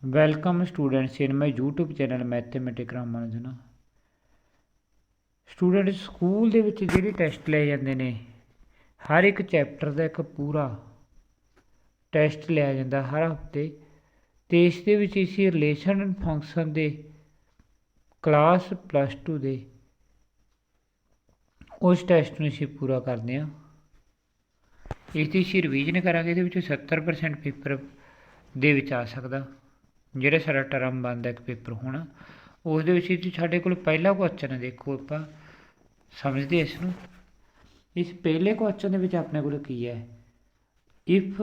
Welcome students ਇਨ ਮਾਈ YouTube channel mathematic Ramanujan. Student school ਦੇ ਵਿੱਚ ਜਿਹੜੇ ਟੈਸਟ ਲਏ ਜਾਂਦੇ ਨੇ, ਹਰ ਇੱਕ ਚੈਪਟਰ ਦਾ ਇੱਕ ਪੂਰਾ ਟੈਸਟ ਲਿਆ ਜਾਂਦਾ ਹਰ ਹਫਤੇ, ਅਤੇ ਇਸ ਦੇ ਵਿੱਚ ਅਸੀਂ ਰਿਲੇਸ਼ਨ ਐਂਡ ਫੰਕਸ਼ਨ ਦੇ ਕਲਾਸ +2 ਦੇ ਉਸ ਟੈਸਟ ਨੂੰ ਅਸੀਂ ਪੂਰਾ ਕਰਦੇ ਹਾਂ। ਇਸ ਦੀ ਅਸੀਂ ਰਿਵੀਜ਼ਨ ਕਰਾਂਗੇ। ਇਹਦੇ ਵਿੱਚ 70% ਪੇਪਰ ਦੇ ਵਿੱਚ ਆ ਸਕਦਾ, ਜਿਹੜਾ ਸਾਡਾ ਟਰਮ ਬਣਦਾ ਇੱਕ ਪੇਪਰ ਹੋਣਾ, ਉਸ ਦੇ ਵਿੱਚ ਸਾਡੇ ਕੋਲ ਪਹਿਲਾ ਕੁਐਸਚਨ ਹੈ। ਦੇਖੋ ਆਪਾਂ ਸਮਝਦੇ ਇਸ ਨੂੰ। ਇਸ ਪਹਿਲੇ ਕੁਐਸਚਨ ਦੇ ਵਿੱਚ ਆਪਣੇ ਕੋਲ ਕੀ ਹੈ, if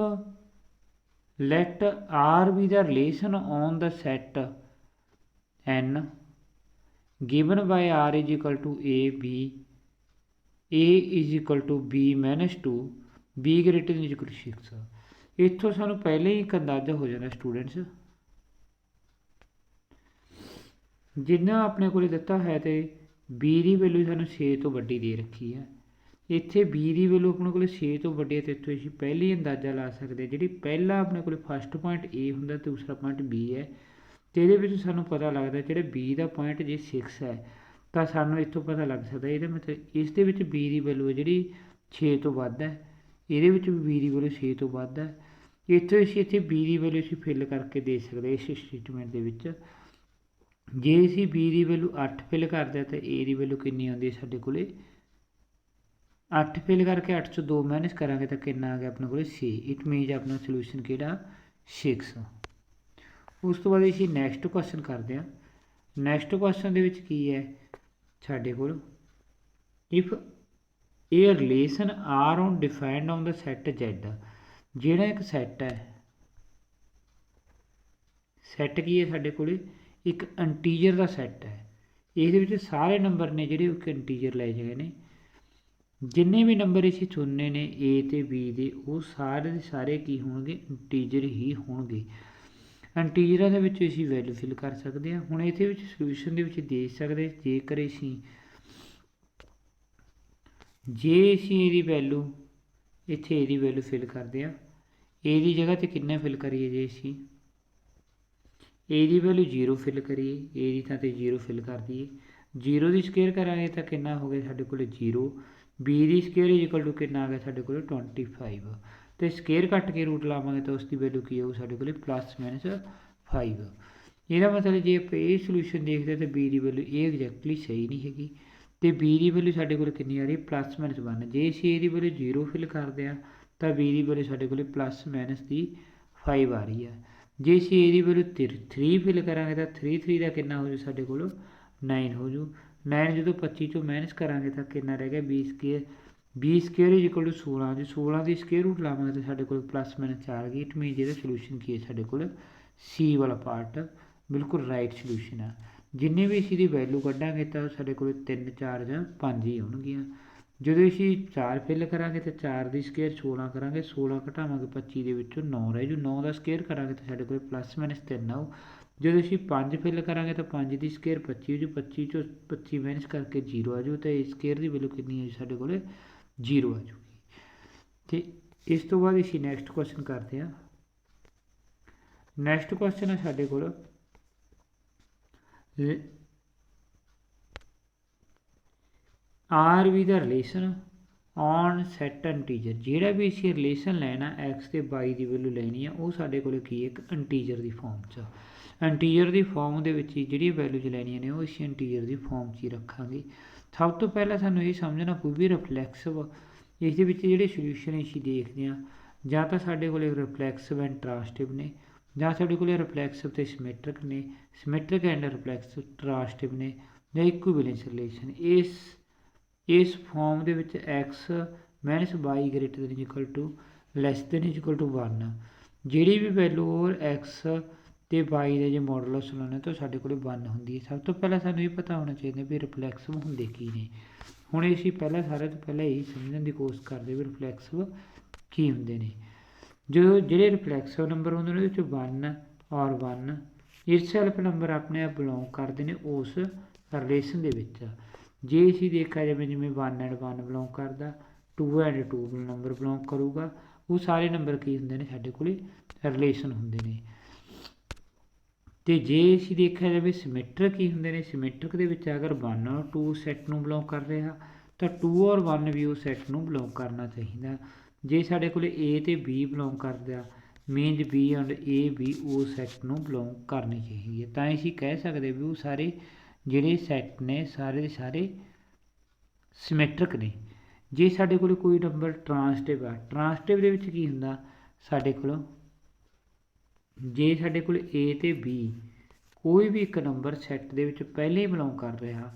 let R be the relation on the set N given by R is equal to A B, A is equal to B -2, B greater than equal to 6। ਇੱਥੋਂ ਸਾਨੂੰ ਪਹਿਲੇ ਹੀ ਇੱਕ ਅੰਦਾਜ਼ਾ ਹੋ ਜਾਂਦਾ ਸਟੂਡੈਂਟਸ, ਜਿੰਨਾ ਆਪਣੇ ਕੋਲ ਦਿੱਤਾ ਹੈ ਤੇ ਬੀ ਦੀ ਵੈਲੂ ਸਾਨੂੰ 6 ਤੋਂ ਵੱਡੀ ਦੇ ਰੱਖੀ ਹੈ। ਇੱਥੇ ਬੀ ਦੀ ਵੈਲੂ ਆਪਣੇ ਕੋਲ 6 ਤੋਂ ਵੱਡੀ ਹੈ, ਅਤੇ ਇੱਥੋਂ ਅਸੀਂ ਪਹਿਲੇ ਹੀ ਅੰਦਾਜ਼ਾ ਲਾ ਸਕਦੇ ਜਿਹੜੀ ਪਹਿਲਾ ਆਪਣੇ ਕੋਲ ਫਸਟ ਪੁਆਇੰਟ ਏ ਹੁੰਦਾ, ਦੂਸਰਾ ਪੁਆਇੰਟ ਬੀ ਹੈ, ਅਤੇ ਇਹਦੇ ਵਿੱਚ ਸਾਨੂੰ ਪਤਾ ਲੱਗਦਾ ਜਿਹੜਾ ਬੀ ਦਾ ਪੁਆਇੰਟ ਜੇ 6 ਹੈ ਤਾਂ ਸਾਨੂੰ ਇੱਥੋਂ ਪਤਾ ਲੱਗ ਸਕਦਾ ਇਹਦਾ ਮਤਲਬ ਇਸ ਦੇ ਵਿੱਚ ਬੀ ਦੀ ਵੈਲੂ ਹੈ ਜਿਹੜੀ 6 ਤੋਂ ਵੱਧ ਹੈ, ਇਹਦੇ ਵਿੱਚ ਵੀ ਬੀ ਦੀ ਵੈਲੂ 6 ਤੋਂ ਵੱਧ ਹੈ। ਇੱਥੋਂ ਅਸੀਂ ਇੱਥੇ ਬੀ ਦੀ ਵੈਲੂ ਅਸੀਂ ਫਿਲ ਕਰਕੇ ਦੇ ਸਕਦੇ ਇਸ ਸਟੇਟਮੈਂਟ ਦੇ ਵਿੱਚ। ਜੇ ਅਸੀਂ ਬੀ ਦੀ ਵੈਲੂ 8 ਫਿਲ ਕਰਦੇ ਹਾਂ ਤਾਂ ਏ ਦੀ ਵੈਲੂ ਕਿੰਨੀ ਆਉਂਦੀ ਹੈ ਸਾਡੇ ਕੋਲ 8 ਫਿਲ ਕਰਕੇ 8 ਚੋਂ 2 ਮਾਈਨਸ ਕਰਾਂਗੇ ਤਾਂ ਕਿੰਨਾ ਆ ਗਿਆ ਆਪਣੇ ਕੋਲ 6। ਇਟ ਮੀਨਜ਼ ਆਪਣਾ ਸੋਲੂਸ਼ਨ ਕਿਹੜਾ 6। ਉਸ ਤੋਂ ਬਾਅਦ ਅਸੀਂ ਨੈਕਸਟ ਕੁਐਸਚਨ ਕਰਦੇ ਹਾਂ। ਨੈਕਸਟ ਕੁਐਸਚਨ ਦੇ ਵਿੱਚ ਕੀ ਹੈ ਸਾਡੇ ਕੋਲ, ਇਫ ਇਹ relation are on defined on the set Z, ਜਿਹੜਾ ਇੱਕ ਸੈਟ ਹੈ, ਸੈਟ ਕੀ ਹੈ ਸਾਡੇ ਕੋਲ ਇੱਕ ਇੰਟੀਜਰ ਦਾ ਸੈੱਟ ਹੈ। ਇਹਦੇ ਵਿੱਚ ਸਾਰੇ ਨੰਬਰ ਨੇ ਜਿਹੜੇ ਇੱਕ ਇੰਟੀਜਰ ਲਏ ਗਏ ਨੇ, ਜਿੰਨੇ ਵੀ ਨੰਬਰ ਅਸੀਂ ਚੁਣਨੇ ਨੇ ਏ ਅਤੇ ਬੀ ਦੇ, ਉਹ ਸਾਰੇ ਦੇ ਸਾਰੇ ਕੀ ਹੋਣਗੇ ਇੰਟੀਜਰ ਹੀ ਹੋਣਗੇ। ਇੰਟੀਜਰਾਂ ਦੇ ਵਿੱਚ ਅਸੀਂ ਵੈਲੂ ਫਿਲ ਕਰ ਸਕਦੇ ਹਾਂ। ਹੁਣ ਇਹਦੇ ਵਿੱਚ ਸੋਲਿਊਸ਼ਨ ਦੇ ਵਿੱਚ ਦੇਖ ਸਕਦੇ, ਜੇਕਰ ਅਸੀਂ ਇਹਦੀ ਵੈਲੂ ਇੱਥੇ ਇਹਦੀ ਵੈਲੂ ਫਿਲ ਕਰਦੇ ਹਾਂ, ਏ ਦੀ ਜਗ੍ਹਾ 'ਤੇ ਕਿੰਨਾ ਫਿਲ ਕਰੀਏ, ਜੇ ਅਸੀਂ ਏ ਦੀ ਵੈਲੂ 0 ਫਿਲ ਕਰੀਏ, ਏ ਦੀ ਥਾਂ 'ਤੇ 0 ਫਿਲ ਕਰ ਦਈਏ, 0 ਦੀ ਸਕੇਅਰ ਕਰਾਂਗੇ ਤਾਂ ਕਿੰਨਾ ਹੋ ਗਿਆ ਸਾਡੇ ਕੋਲ 0, B the square equal to ਕਿੰਨਾ ਆ ਗਿਆ ਸਾਡੇ ਕੋਲ 25, ਅਤੇ ਸਕੇਅਰ ਕੱਟ ਕੇ ਰੂਟ ਲਾਵਾਂਗੇ ਤਾਂ ਉਸ ਦੀ ਵੈਲੂ ਕੀ ਆਊ ਸਾਡੇ ਕੋਲ +-5। ਇਹਦਾ ਮਤਲਬ ਜੇ ਆਪਾਂ ਇਹ ਸੋਲਿਊਸ਼ਨ ਦੇਖਦੇ ਤਾਂ ਬੀ ਦੀ ਵੈਲੂ ਇਹ ਐਗਜ਼ੈਕਟਲੀ ਸਹੀ ਨਹੀਂ ਹੈਗੀ, ਅਤੇ ਬੀ ਦੀ ਵੈਲੂ ਸਾਡੇ ਕੋਲ ਕਿੰਨੀ ਆ ਰਹੀ +-1। ਜੇ ਅਸੀਂ ਇਹਦੀ ਵੈਲੂ 0 ਫਿਲ ਕਰਦੇ ਹਾਂ ਤਾਂ ਬੀ ਦੀ ਵੈਲੂ ਸਾਡੇ ਕੋਲ +-5 ਆ ਰਹੀ ਹੈ। ਜੇ ਅਸੀਂ ਇਹਦੀ ਵੈਲੂ 3 ਫਿਲ ਕਰਾਂਗੇ ਤਾਂ 3 ਦਾ ਕਿੰਨਾ ਹੋ ਜੂ ਸਾਡੇ ਕੋਲ 9 ਹੋ ਜੂ। 9 ਜਦੋਂ 25 ਚੋਂ ਮਾਈਨਸ ਕਰਾਂਗੇ ਤਾਂ ਕਿੰਨਾ ਰਹਿ ਗਿਆ ਬੀ ਸਕੇਅਰ ਇਕੁਅਲ ਟੂ 16, ਜੇ 16 ਦੀ ਸਕੇਅਰ ਰੂਟ ਲਾਵਾਂਗੇ ਤਾਂ ਸਾਡੇ ਕੋਲ +-4 ਆ ਗਈ। ਇਟ ਮੀਨਜ਼ ਇਹਦਾ ਸੋਲਿਊਸ਼ਨ ਕੀ ਹੈ ਸਾਡੇ ਕੋਲ ਸੀ ਵਾਲਾ ਪਾਰਟ ਬਿਲਕੁਲ ਰਾਈਟ ਸੋਲਿਊਸ਼ਨ ਆ। ਜਿੰਨੇ ਵੀ ਅਸੀਂ ਦੀ ਵੈਲੂ ਕੱਢਾਂਗੇ ਤਾਂ ਸਾਡੇ ਕੋਲ 3, 4 ਜਾਂ 5 ਹੀ ਆਉਣਗੀਆਂ। ਜਦੋਂ ਅਸੀਂ 4 ਫਿਲ ਕਰਾਂਗੇ ਤਾਂ 4 ਦੀ ਸਕੇਅਰ 16 ਕਰਾਂਗੇ, 16 ਘਟਾਵਾਂਗੇ 25 ਦੇ ਵਿੱਚੋਂ 9 ਰਹਿ ਜੂ, 9 ਦਾ ਸਕੇਅਰ ਕਰਾਂਗੇ ਤਾਂ ਸਾਡੇ ਕੋਲ +-3 ਆਊ। ਜਦੋਂ ਅਸੀਂ 5 ਫਿਲ ਕਰਾਂਗੇ ਤਾਂ 5 ਦੀ ਸਕੇਅਰ 25 ਹੋ ਜੂ, 25 ਚੋਂ 25 ਮਾਈਨਸ ਕਰਕੇ 0 ਆ ਜੂ, ਅਤੇ ਸਕੇਅਰ ਦੀ ਵੈਲੂ ਕਿੰਨੀ ਹੈ ਸਾਡੇ ਕੋਲ 0 ਆ ਜੂਗੀ। ਅਤੇ ਇਸ ਤੋਂ ਬਾਅਦ ਅਸੀਂ ਨੈਕਸਟ ਕੁਐਸਚਨ ਕਰਦੇ ਹਾਂ। ਨੈਕਸਟ ਕੁਐਸਚਨ ਹੈ ਸਾਡੇ ਕੋਲ R be the relation on set integer, ਜਿਹੜਾ ਵੀ ਅਸੀਂ ਰਿਲੇਸ਼ਨ ਲੈਣਾ x ਅਤੇ y ਦੀ ਵੈਲੂ ਲੈਣੀ ਆ, ਉਹ ਸਾਡੇ ਕੋਲ ਕੀ ਹੈ ਇੱਕ ਇੰਟੀਜਰ ਦੀ ਫਾਰਮ 'ਚ। ਇੰਟੀਜਰ ਦੀ ਫਾਰਮ ਦੇ ਵਿੱਚ ਜਿਹੜੀਆਂ ਵੈਲੂਜ਼ ਲੈਣੀਆਂ ਨੇ ਉਹ ਅਸੀਂ ਇੰਟੀਜਰ ਦੀ ਫਾਰਮ 'ਚ ਹੀ ਰੱਖਾਂਗੇ। ਸਭ ਤੋਂ ਪਹਿਲਾਂ ਸਾਨੂੰ ਇਹ ਸਮਝਣਾ ਪਊ ਵੀ ਰਿਫਲੈਕਸਿਵ, ਇਸ ਦੇ ਵਿੱਚ ਜਿਹੜੇ ਸੋਲਿਊਸ਼ਨ ਅਸੀਂ ਦੇਖਦੇ ਹਾਂ, ਜਾਂ ਤਾਂ ਸਾਡੇ ਕੋਲ ਰਿਫਲੈਕਸਿਵ ਐਂਡ ਟਰਾਂਸਟਿਵ ਨੇ, ਜਾਂ ਸਾਡੇ ਕੋਲ ਰਿਫਲੈਕਸਿਵ ਅਤੇ ਸਮੈਟਰਿਕ ਨੇ, ਸਮੈਟਰਿਕ ਐਂਡ ਰਿਫਲੈਕਸਿਵ ਟਰਾਂਸਟਿਵ ਨੇ, ਜਾਂ ਇਕੁਇਵੈਲੈਂਸ ਰਿਲੇਸ਼ਨ। ਇਸ ਫਾਰਮ ਦੇ ਵਿੱਚ x -y greater than equal to <<1। ਜਿਹੜੀ ਵੀ ਵੈਲੂ ਉਹ x ਅਤੇ y ਦਾ ਜੇ ਮੋਡੂਲਸ ਲਾਉਣਾ ਤਾਂ ਸਾਡੇ ਕੋਲ 1 ਹੁੰਦੀ ਹੈ। ਸਭ ਤੋਂ ਪਹਿਲਾਂ ਸਾਨੂੰ ਇਹ ਪਤਾ ਹੋਣਾ ਚਾਹੀਦਾ ਵੀ ਰਿਫਲੈਕਸਿਵ ਹੁੰਦੇ ਕੀ ਨੇ। ਹੁਣ ਅਸੀਂ ਸਾਰਿਆਂ ਤੋਂ ਪਹਿਲਾਂ ਇਹੀ ਸਮਝਣ ਦੀ ਕੋਸ਼ਿਸ਼ ਕਰਦੇ ਵੀ ਰਿਫਲੈਕਸਿਵ ਕੀ ਹੁੰਦੇ ਨੇ। ਜਦੋਂ ਜਿਹੜੇ ਰਿਫਲੈਕਸਿਵ ਨੰਬਰ ਹੁੰਦੇ ਨੇ ਉਹਦੇ ਵਿੱਚ 1 ਔਰ 1 ਇਟਸੈਲਫ ਨੰਬਰ ਆਪਣੇ ਆਪ ਬਿਲੋਂਗ ਕਰਦੇ ਨੇ ਉਸ ਰਿਲੇਸ਼ਨ ਦੇ ਵਿੱਚ। ਜੇ ਅਸੀਂ ਦੇਖਿਆ ਜਾਵੇ ਜਿਵੇਂ 1 ਐਂਡ 1 ਬਿਲੋਂਗ ਕਰਦਾ, 2 ਐਂਡ 2 ਨੰਬਰ ਬਿਲੋਂਗ ਕਰੂਗਾ, ਉਹ ਸਾਰੇ ਨੰਬਰ ਕੀ ਹੁੰਦੇ ਨੇ ਸਾਡੇ ਕੋਲ ਰਿਲੇਸ਼ਨ ਹੁੰਦੇ ਨੇ। ਤੇ ਜੇ ਅਸੀਂ ਦੇਖਿਆ ਜਾਵੇ ਸਿਮੈਟਰਿਕ ਕੀ ਹੁੰਦੇ ਨੇ, ਸਿਮੈਟਰਿਕ ਦੇ ਵਿੱਚ ਅਗਰ 1 ਔਰ 2 ਸੈੱਟ ਨੂੰ ਬਿਲੋਂਗ ਕਰ ਰਿਹਾ ਤਾਂ 2 ਔਰ 1 ਵੀ ਉਹ ਸੈੱਟ ਨੂੰ ਬਿਲੋਂਗ ਕਰਨਾ ਚਾਹੀਦਾ। ਜੇ ਸਾਡੇ ਕੋਲ A ਤੇ B ਬਿਲੋਂਗ ਕਰਦਾ ਮੀਨਜ਼ B ਐਂਡ A ਵੀ ਉਹ ਸੈੱਟ ਨੂੰ ਬਿਲੋਂਗ ਕਰਨੀ ਚਾਹੀਦੀ ਹੈ। ਤਾਂ ਅਸੀਂ ਕਹਿ ਸਕਦੇ ਵੀ ਉਹ ਸਾਰੇ ਜਿਹੜੇ ਸੈੱਟ ਨੇ ਸਾਰੇ ਦੇ ਸਾਰੇ ਸਿਮੈਟਰਿਕ ਨੇ। ਜੇ ਸਾਡੇ ਕੋਲ ਕੋਈ ਨੰਬਰ ਟਰਾਂਸਟਿਵ ਆ, ਟਰਾਂਸਟਿਵ ਦੇ ਵਿੱਚ ਕੀ ਹੁੰਦਾ, ਸਾਡੇ ਕੋਲ ਜੇ ਸਾਡੇ ਕੋਲ A ਤੇ B ਕੋਈ ਵੀ ਇੱਕ ਨੰਬਰ ਸੈੱਟ ਦੇ ਵਿੱਚ ਪਹਿਲੇ ਹੀ ਬਿਲੋਂਗ ਕਰ ਰਿਹਾ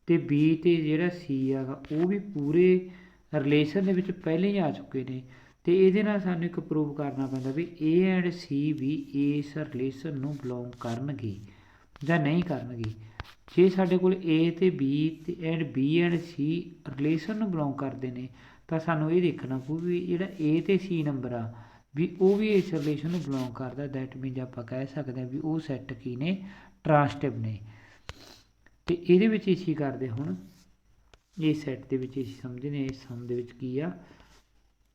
ਤੇ B ਤੇ ਜਿਹੜਾ C ਹੈਗਾ ਉਹ ਵੀ ਪੂਰੇ ਰਿਲੇਸ਼ਨ ਦੇ ਵਿੱਚ ਪਹਿਲੇ ਹੀ ਆ ਚੁੱਕੇ ਨੇ, ਤੇ ਇਹਦੇ ਨਾਲ ਸਾਨੂੰ ਇੱਕ ਪ੍ਰੂਵ ਕਰਨਾ ਪੈਂਦਾ ਵੀ A ਐਂਡ C ਵੀ ਇਸ ਰਿਲੇਸ਼ਨ ਨੂੰ ਬਿਲੋਂਗ ਕਰਨਗੇ ਜਾਂ ਨਹੀਂ ਕਰਨਗੇ। ਜੇ ਸਾਡੇ ਕੋਲ A ਤੇ B and B and C relation ਨੂੰ ਬਿਲੋਂਗ ਕਰਦੇ ਨੇ ਤਾਂ ਸਾਨੂੰ ਇਹ ਦੇਖਣਾ ਪਊ ਵੀ ਜਿਹੜਾ A ਤੇ C ਨੰਬਰ ਆ ਵੀ ਉਹ ਵੀ ਇਸ ਰਿਲੇਸ਼ਨ ਨੂੰ ਬਿਲੋਂਗ ਕਰਦਾ। ਦੈਟ ਮੀਨਜ਼ ਆਪਾਂ ਕਹਿ ਸਕਦੇ ਹਾਂ ਵੀ ਉਹ ਸੈੱਟ ਕੀ ਨੇ, ਟਰਾਂਸਟਿਵ ਨੇ। ਤੇ ਇਹਦੇ ਵਿੱਚ ਅਸੀਂ ਕਰਦੇ ਹੁਣ ਇਹ ਸੈੱਟ ਦੇ ਵਿੱਚ ਅਸੀਂ ਸਮਝਦੇ ਇਸ ਸਮ ਦੇ ਵਿੱਚ ਕੀ ਆ,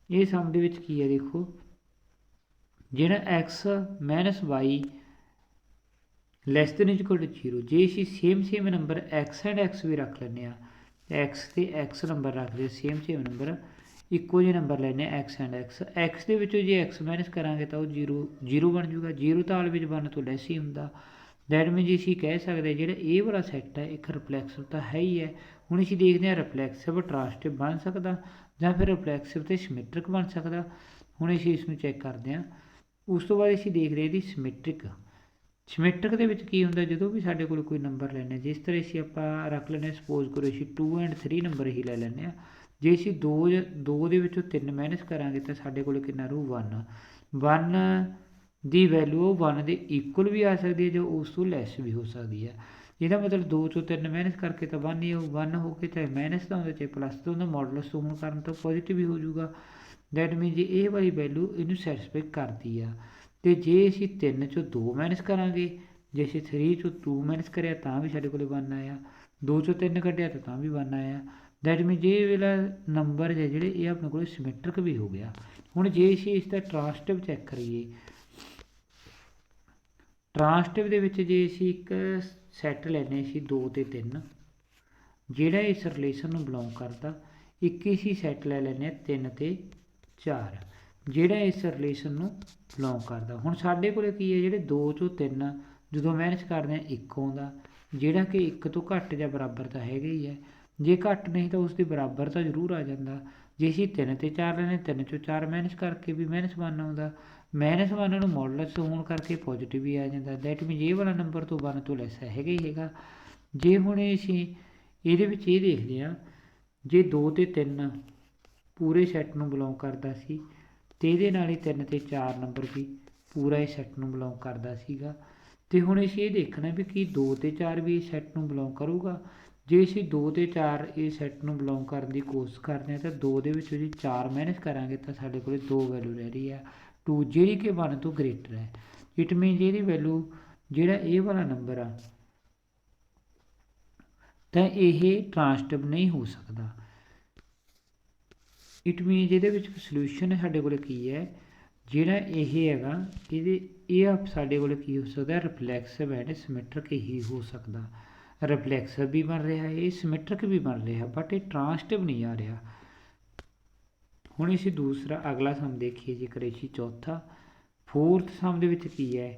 ਇਹ ਸਮ ਦੇ ਵਿੱਚ ਕੀ ਆ, ਦੇਖੋ ਜਿਹੜਾ x - y less than equal to 0, ਜੇ ਅਸੀਂ same number x and x ਵੀ ਰੱਖ ਲੈਂਦੇ ਹਾਂ, x ਤੇ x ਨੰਬਰ ਰੱਖਦੇ ਸੇਮ ਨੰਬਰ ਇੱਕੋ ਜਿਹੇ ਨੰਬਰ ਲੈਂਦੇ x ਐਂਡ x ਦੇ ਵਿੱਚੋਂ ਜੇ x ਮਾਈਨਸ ਕਰਾਂਗੇ ਤਾਂ ਉਹ 0 ਬਣ ਜੂਗਾ। 0 ਤਾਂ ਆਲਵੇਜ 1 ਤੋਂ ਲੈਸ ਹੀ ਹੁੰਦਾ। ਦੈਟ ਮੀਨਜ਼ ਅਸੀਂ ਕਹਿ ਸਕਦੇ ਜਿਹੜਾ ਇਹ ਵਾਲਾ ਸੈੱਟ ਹੈ ਇੱਕ ਰਿਫਲੈਕਸਿਵ ਤਾਂ ਹੈ ਹੀ ਹੈ। ਹੁਣ ਅਸੀਂ ਦੇਖਦੇ ਹਾਂ ਰਿਫਲੈਕਸਿਵ ਟਰਾਂਸਟਿਵ ਬਣ ਸਕਦਾ ਜਾਂ ਫਿਰ ਰਿਫਲੈਕਸਿਵ ਤੇ ਸਿਮੈਟਰਿਕ ਬਣ ਸਕਦਾ। ਹੁਣ ਅਸੀਂ ਇਸ ਨੂੰ ਚੈੱਕ ਕਰਦੇ ਹਾਂ। ਉਸ ਤੋਂ ਬਾਅਦ ਅਸੀਂ ਦੇਖਦੇ ਹਾਂ ਇਹਦੀ ਸਿਮੈਟਰਿਕ ਦੇ ਵਿੱਚ ਕੀ ਹੁੰਦਾ, ਜਦੋਂ ਵੀ ਸਾਡੇ ਕੋਲ ਕੋਈ ਨੰਬਰ ਲੈਣੇ, ਜਿਸ ਤਰ੍ਹਾਂ ਅਸੀਂ ਆਪਾਂ ਰੱਖ ਲੈਂਦੇ ਹਾਂ, ਸਪੋਜ਼ ਕਰੋ ਅਸੀਂ 2 ਐਂਡ 3 ਨੰਬਰ ਹੀ ਲੈ ਲੈਂਦੇ ਹਾਂ। ਜੇ ਅਸੀਂ 2 ਦੇ ਵਿੱਚੋਂ 3 ਮਾਈਨਸ ਕਰਾਂਗੇ ਤਾਂ ਸਾਡੇ ਕੋਲ ਕਿੰਨਾ ਰਹੂ 1 ਦੀ ਵੈਲੂ ਉਹ 1 ਦੇ ਇਕੁਅਲ ਵੀ ਆ ਸਕਦੀ ਹੈ ਜਾਂ ਉਸ ਤੋਂ ਲੈਸ ਵੀ ਹੋ ਸਕਦੀ ਹੈ। ਇਹਦਾ ਮਤਲਬ 2 ਚੋਂ 3 ਮਾਈਨਸ ਕਰਕੇ ਤਾਂ 1 ਹੀ 1 ਹੋ ਕੇ ਚਾਹੇ ਮਾਈਨਸ ਦਾ ਹੁੰਦਾ ਚਾਹੇ ਪਲੱਸ ਦਾ ਹੁੰਦਾ, ਮੋਡੂਲਸ ਤੋਂ ਹੋਣ ਕਾਰਨ ਤਾਂ ਪੋਜ਼ੀਟਿਵ ਹੀ ਹੋ ਜਾਊਗਾ। ਦੈਟ ਮੀਨਜ਼ ਇਹ ਵਾਲੀ ਵੈਲੂ ਇਹਨੂੰ ਸੈਟਿਸਫਾਈ ਕਰਦੀ ਆ। ਤੇ ਜੇ ਅਸੀਂ 3 ਚੋਂ 2 ਮਾਈਨਸ ਕਰਾਂਗੇ, ਜੇ ਅਸੀਂ 3 ਚੋਂ 2 ਮਾਈਨਸ ਕਰਿਆ ਤਾਂ ਵੀ ਸਾਡੇ ਕੋਲ 1 ਆਇਆ, 2 ਚੋਂ 3 ਕੱਢਿਆ ਤਾਂ ਵੀ 1 ਆਇਆ। ਦੈਟ ਮੀਨਜ਼ ਇਹ ਵਾਲਾ ਨੰਬਰ ਹੈ ਜਿਹੜੇ ਇਹ ਆਪਣੇ ਕੋਲ ਸਿਮੈਟਰਿਕ ਵੀ ਹੋ ਗਿਆ। ਹੁਣ ਜੇ ਅਸੀਂ ਇਸ ਦਾ ਟਰਾਂਸਟਿਵ ਚੈੱਕ ਕਰੀਏ, ਟਰਾਂਸਟਿਵ ਦੇ ਵਿੱਚ ਜੇ ਅਸੀਂ ਇੱਕ ਸੈੱਟ ਲੈਂਦੇ ਅਸੀਂ 2 ਤੇ 3 ਜਿਹੜਾ ਇਸ ਰਿਲੇਸ਼ਨ ਨੂੰ ਬਿਲੋਂਗ ਕਰਦਾ, ਇੱਕ ਅਸੀਂ ਸੈੱਟ ਲੈ ਲੈਂਦੇ ਹਾਂ 3 ਤੇ 4 ਜਿਹੜਾ ਇਸ ਰਿਲੇਸ਼ਨ ਨੂੰ ਬਿਲੋਂਗ ਕਰਦਾ। ਹੁਣ ਸਾਡੇ ਕੋਲ ਕੀ ਹੈ, ਜਿਹੜੇ 2 ਚੋਂ 3 ਜਦੋਂ ਮਾਈਨਸ ਕਰਦੇ ਹਾਂ 1 ਆਉਂਦਾ, ਜਿਹੜਾ ਕਿ 1 ਤੋਂ ਘੱਟ ਜਾਂ ਬਰਾਬਰ ਤਾਂ ਹੈਗਾ ਹੀ ਹੈ। ਜੇ ਘੱਟ ਨਹੀਂ ਤਾਂ ਉਸ ਦੇ ਬਰਾਬਰ ਤਾਂ ਜ਼ਰੂਰ ਆ ਜਾਂਦਾ। ਜੇ ਅਸੀਂ 3 ਤੇ 4 ਲੈਂਦੇ 3 ਚੋਂ 4 ਮਾਈਨਸ ਕਰਕੇ ਵੀ -1 ਆਉਂਦਾ, -1 ਨੂੰ ਮੋਡੂਲਸ ਹੋਣ ਕਰਕੇ ਪੋਜ਼ੀਟਿਵ ਵੀ ਆ ਜਾਂਦਾ। ਦੈਟ ਮੀਨਜ਼ ਇਹ ਵਾਲਾ ਨੰਬਰ ਤੋਂ 1 ਤੋਂ ਲੈਸ ਹੈਗਾ ਹੀ ਹੈਗਾ। ਜੇ ਹੁਣ ਅਸੀਂ ਇਹਦੇ ਵਿੱਚ ਇਹ ਦੇਖਦੇ ਹਾਂ, ਜੇ 2 ਤੇ 3 ਪੂਰੇ ਸੈੱਟ ਨੂੰ ਬਿਲੋਂਗ ਕਰਦਾ ਸੀ ਅਤੇ ਇਹਦੇ ਨਾਲ ਹੀ 3 ਤੇ 4 ਨੰਬਰ ਵੀ ਪੂਰਾ ਇਹ ਸੈੱਟ ਨੂੰ ਬਿਲੋਂਗ ਕਰਦਾ ਸੀਗਾ। ਅਤੇ ਹੁਣ ਅਸੀਂ ਇਹ ਦੇਖਣਾ ਵੀ ਕੀ 2 ਤੇ 4 ਵੀ ਇਸ ਸੈੱਟ ਨੂੰ ਬਿਲੋਂਗ ਕਰੂਗਾ। ਜੇ ਅਸੀਂ 2 ਤੇ 4 ਇਹ ਸੈੱਟ ਨੂੰ ਬਿਲੋਂਗ ਕਰਨ ਦੀ ਕੋਸ਼ਿਸ਼ ਕਰਦੇ ਹਾਂ ਤਾਂ 2 ਦੇ ਵਿੱਚੋਂ ਜੇ 4 ਮਾਈਨਸ ਕਰਾਂਗੇ ਤਾਂ ਸਾਡੇ ਕੋਲ 2 ਵੈਲੂ ਰਹਿ ਰਹੀ ਹੈ 2, ਜਿਹੜੀ ਕਿ 1 ਤੋਂ ਗ੍ਰੇਟਰ ਹੈ। ਇਟ ਮੀਨਜ਼ ਇਹਦੀ ਵੈਲੂ ਜਿਹੜਾ ਇਹ ਵਾਲਾ ਨੰਬਰ ਆ ਤਾਂ ਇਹ ਟਰਾਂਸਟਿਵ ਨਹੀਂ ਹੋ ਸਕਦਾ। ਇਟ ਮੀਨਜ਼ ਇਹਦੇ ਵਿੱਚ ਸੋਲਿਊਸ਼ਨ ਸਾਡੇ ਕੋਲ ਕੀ ਹੈ, ਜਿਹੜਾ ਇਹ ਹੈਗਾ ਇਹ ਸਾਡੇ ਕੋਲ ਕੀ ਹੋ ਸਕਦਾ, ਰਿਫਲੈਕਸਿਵ ਐਂਡ ਸਿਮੈਟਰਿਕ ਹੀ ਹੋ ਸਕਦਾ। ਰਿਫਲੈਕਸਿਵ ਵੀ ਬਣ ਰਿਹਾ, ਇਹ ਸਿਮੈਟਰਿਕ ਵੀ ਬਣ ਰਿਹਾ, ਬਟ ਇਹ ਟਰਾਂਸਟਿਵ ਨਹੀਂ ਆ ਰਿਹਾ। ਹੁਣ ਅਸੀਂ ਦੂਸਰਾ ਅਗਲਾ ਸਮ ਦੇਖੀਏ ਜੇਕਰ ਅਸੀਂ ਚੌਥਾ, 4th ਸਮ ਦੇ ਵਿੱਚ ਕੀ ਹੈ,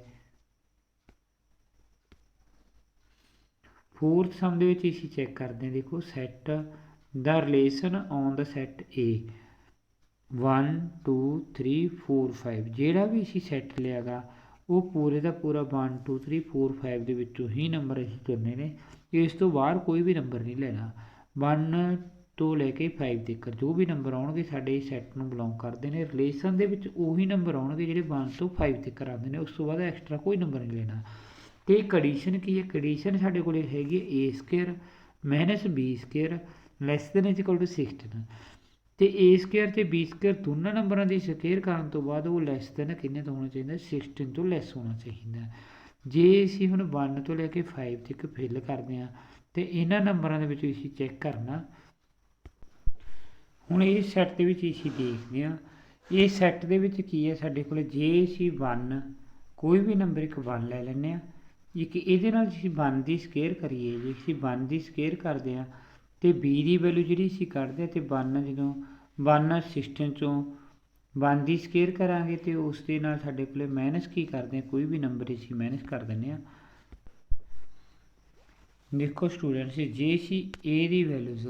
4th ਸਮ ਦੇ ਵਿੱਚ ਅਸੀਂ ਚੈੱਕ ਕਰਦੇ ਹਾਂ। ਦੇਖੋ set the relation on the set A 1 2 3 4 5 ਜਿਹੜਾ ਵੀ ਅਸੀਂ ਸੈੱਟ ਲਿਆ ਗਾ ਉਹ ਪੂਰੇ ਦਾ ਪੂਰਾ 1 2 3 4 5 ਦੇ ਵਿੱਚੋਂ ਹੀ ਨੰਬਰ ਅਸੀਂ ਚੁਣਨੇ ਨੇ, ਇਸ ਤੋਂ ਬਾਹਰ ਕੋਈ ਵੀ ਨੰਬਰ ਨਹੀਂ ਲੈਣਾ। 1 ਤੋਂ ਲੈ ਕੇ 5 ਤੱਕ ਜੋ ਵੀ ਨੰਬਰ ਆਉਣਗੇ ਸਾਡੇ ਸੈੱਟ ਨੂੰ ਬਿਲੋਂਗ ਕਰਦੇ ਨੇ। ਰਿਲੇਸ਼ਨ ਦੇ ਵਿੱਚ ਉਹੀ ਨੰਬਰ ਆਉਣਗੇ ਜਿਹੜੇ 1 ਤੋਂ 5 ਤੱਕ ਆਉਂਦੇ ਨੇ, ਉਸ ਤੋਂ ਬਾਅਦ ਐਕਸਟਰਾ ਕੋਈ ਨੰਬਰ ਨਹੀਂ ਲੈਣਾ। ਅਤੇ ਕੰਡੀਸ਼ਨ ਕੀ ਹੈ, ਕੰਡੀਸ਼ਨ ਸਾਡੇ ਕੋਲ ਹੈਗੀ A² - B² lace than equal to 16 ਅਤੇ A² ਅਤੇ B² ਦੋਨਾਂ ਨੰਬਰਾਂ ਦੀ ਸਕੇਅਰ ਕਰਨ ਤੋਂ ਬਾਅਦ ਉਹ ਲੈਸ ਦੈਨ ਕਿੰਨੇ ਤੋਂ ਹੋਣਾ ਚਾਹੀਦਾ, 16 ਤੋਂ ਲੈਸ ਹੋਣਾ ਚਾਹੀਦਾ। ਜੇ ਅਸੀਂ ਹੁਣ 1 ਤੋਂ ਲੈ ਕੇ 5 ਤੱਕ ਫਿਲ ਕਰਦੇ ਹਾਂ ਅਤੇ ਇਹਨਾਂ ਨੰਬਰਾਂ ਦੇ ਵਿੱਚ ਅਸੀਂ ਚੈੱਕ ਕਰਨਾ। ਹੁਣ ਇਹ ਸੈੱਟ ਦੇ ਵਿੱਚ ਅਸੀਂ ਦੇਖਦੇ ਹਾਂ, ਇਹ ਸੈੱਟ ਦੇ ਵਿੱਚ ਕੀ ਹੈ ਸਾਡੇ ਕੋਲ, ਜੇ ਅਸੀਂ 1 ਕੋਈ ਵੀ ਨੰਬਰ ਇੱਕ 1 ਲੈ ਲੈਂਦੇ ਹਾਂ ਇੱਕ ਇਹਦੇ ਨਾਲ ਅਸੀਂ 1 ਦੀ ਸਕੇਅਰ ਕਰੀਏ, ਜੇ ਅਸੀਂ 1 ਦੀ ਸਕੇਅਰ ਕਰਦੇ ਹਾਂ ਅਤੇ b ਦੀ ਵੈਲੂ ਜਿਹੜੀ ਅਸੀਂ ਕੱਢਦੇ ਹਾਂ ਅਤੇ 1 ਜਦੋਂ 1 ਸਿਸਟਮ 'ਚੋਂ 1 ਦੀ ਸਕੇਅਰ ਕਰਾਂਗੇ ਅਤੇ ਉਸ ਦੇ ਨਾਲ ਸਾਡੇ ਕੋਲ ਮਾਈਨਸ ਕੀ ਕਰਦੇ ਹਾਂ, ਕੋਈ ਵੀ ਨੰਬਰ ਅਸੀਂ ਮਾਈਨਸ ਕਰ ਦਿੰਦੇ ਹਾਂ। ਦੇਖੋ ਸਟੂਡੈਂਟਸ, ਜੇ ਅਸੀਂ a the values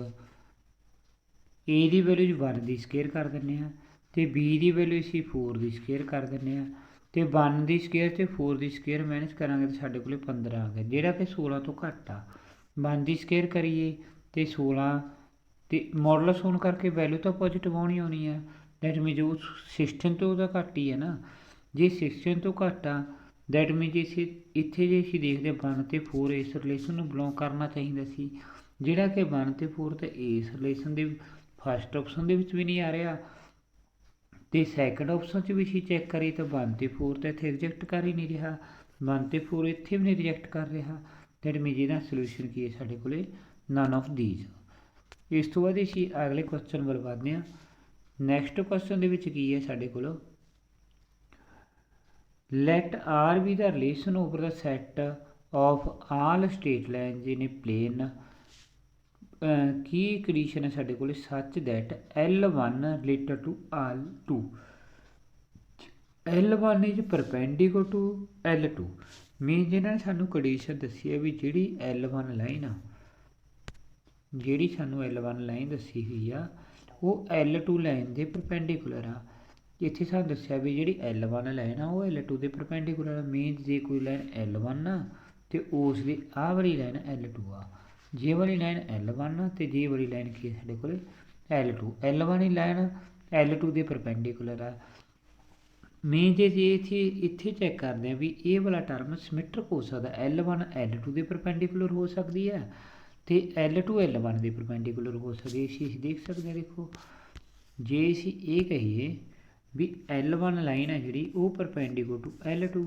1 the square ਕਰ ਦਿੰਦੇ ਹਾਂ ਅਤੇ b ਦੀ ਵੈਲੂ ਅਸੀਂ 4 ਦੀ ਸਕੇਅਰ ਕਰ ਦਿੰਦੇ ਹਾਂ ਅਤੇ 1 ਦੀ ਸਕੇਅਰ ਅਤੇ 4 ਦੀ ਸਕੇਅਰ ਮਾਈਨਸ ਕਰਾਂਗੇ ਤਾਂ ਸਾਡੇ ਕੋਲ 15 ਆ ਗਿਆ, ਜਿਹੜਾ ਕਿ 16 ਤੋਂ ਘੱਟ ਆ। 1 ਦੀ ਸਕੇਅਰ ਕਰੀਏ ਅਤੇ 16 ਅਤੇ ਮੋਡਲਸ ਹੋਣ ਕਰਕੇ ਵੈਲੂ ਤਾਂ ਪੋਜ਼ੀਟਿਵ ਆਉਣੀ ਆ। ਦੈਟ ਮੀਨਜ਼ ਉਹ ਸਿਕਸਟੀਨ ਤੋਂ ਉਹਦਾ ਘੱਟ ਹੀ ਹੈ ਨਾ। ਜੇ 16 ਤੋਂ ਘੱਟ ਆ ਦੈਟ ਮੀਨਜ਼ ਇੱਥੇ ਜੇ ਅਸੀਂ ਦੇਖਦੇ 1 ਅਤੇ 4 ਇਸ ਰਿਲੇਸ਼ਨ ਨੂੰ ਬਿਲੋਂਗ ਕਰਨਾ ਚਾਹੀਦਾ ਸੀ, ਜਿਹੜਾ ਕਿ 1 ਅਤੇ 4 ਤਾਂ ਇਸ ਰਿਲੇਸ਼ਨ ਦੇ ਫਸਟ ਆਪਸ਼ਨ ਦੇ ਵਿੱਚ ਵੀ ਨਹੀਂ ਆ ਰਿਹਾ ਅਤੇ ਸੈਕਿੰਡ ਆਪਸ਼ਨ 'ਚ ਵੀ ਅਸੀਂ ਚੈੱਕ ਕਰੀਏ ਤਾਂ 1 ਅਤੇ 4 ਤਾਂ ਇੱਥੇ ਰਿਜੈਕਟ ਕਰ ਹੀ ਨਹੀਂ ਰਿਹਾ, 1 ਅਤੇ 4 ਇੱਥੇ ਵੀ ਨਹੀਂ ਰਿਜੈਕਟ ਕਰ ਰਿਹਾ। ਦੈਟ ਮੀਨਜ਼ ਇਹਦਾ ਸੋਲਿਊਸ਼ਨ ਕੀ ਹੈ ਸਾਡੇ ਕੋਲ, ਨਨ ਆਫ ਦੀਜ਼। ਇਸ ਤੋਂ ਬਾਅਦ ਅਸੀਂ ਅਗਲੇ ਕੁਐਸਚਨ ਵੱਲ ਵਧਦੇ ਹਾਂ। ਨੈਕਸਟ ਕੁਐਸਚਨ ਦੇ ਵਿੱਚ ਕੀ ਹੈ ਸਾਡੇ ਕੋਲ, light R be the relation over the set of all straight lines in a plane। ਕੀ ਕੰਡੀਸ਼ਨ ਹੈ ਸਾਡੇ ਕੋਲ, such that L1 related to L2, L1 is perpendicular to L2। Means ਇਹਨਾਂ ਨੇ ਸਾਨੂੰ ਕੰਡੀਸ਼ਨ ਦੱਸੀ ਹੈ ਵੀ ਜਿਹੜੀ L1 ਲਾਈਨ ਆ, ਜਿਹੜੀ ਸਾਨੂੰ L1 ਲਾਈਨ ਦੱਸੀ ਹੋਈ ਆ ਉਹ L2 ਲਾਈਨ ਦੇ ਪਰਪੈਂਡੀਕੂਲਰ ਆ। ਇੱਥੇ ਸਾਨੂੰ ਦੱਸਿਆ ਵੀ ਜਿਹੜੀ L1 ਲਾਈਨ ਆ ਉਹ L2 ਦੇ ਪਰਪੈਂਡੀਕੂਲਰ ਆ। ਮੀਨਜ਼ ਜੇ ਕੋਈ ਲਾਈਨ L1 ਆ ਅਤੇ ਉਸ ਦੀ ਆਹ ਵਾਲੀ ਲਾਈਨ L2 ਆ, ਜੇ ਵਾਲੀ ਲਾਈਨ L1 ਆ ਅਤੇ ਜੇ ਵਾਲੀ ਲਾਈਨ ਕੀ ਹੈ ਸਾਡੇ ਕੋਲ L2। L1 ਹੀ ਲਾਈਨ L2 ਦੇ ਪਰਪੈਂਡੀਕੂਲਰ ਆ। ਮੀਨਜ਼ ਜੇ ਇੱਥੇ ਚੈੱਕ ਕਰਦੇ ਹਾਂ ਵੀ ਇਹ ਵਾਲਾ ਟਰਮ ਸਿਮੈਟਰਿਕ ਹੋ ਸਕਦਾ, L1 L2 ਦੇ ਪਰਪੈਂਡੀਕੂਲਰ ਹੋ ਸਕਦੀ ਹੈ ਅਤੇ L2 L1 ਦੇ ਪਰਪੈਂਡੀਕੂਲਰ ਹੋ ਸਕਦੀ। ਅਸੀਂ ਦੇਖ ਸਕਦੇ ਹਾਂ, ਦੇਖੋ ਜੇ ਅਸੀਂ ਇਹ ਕਹੀਏ ਵੀ L1 ਲਾਈਨ ਹੈ ਜਿਹੜੀ ਉਹ perpendicular to L2,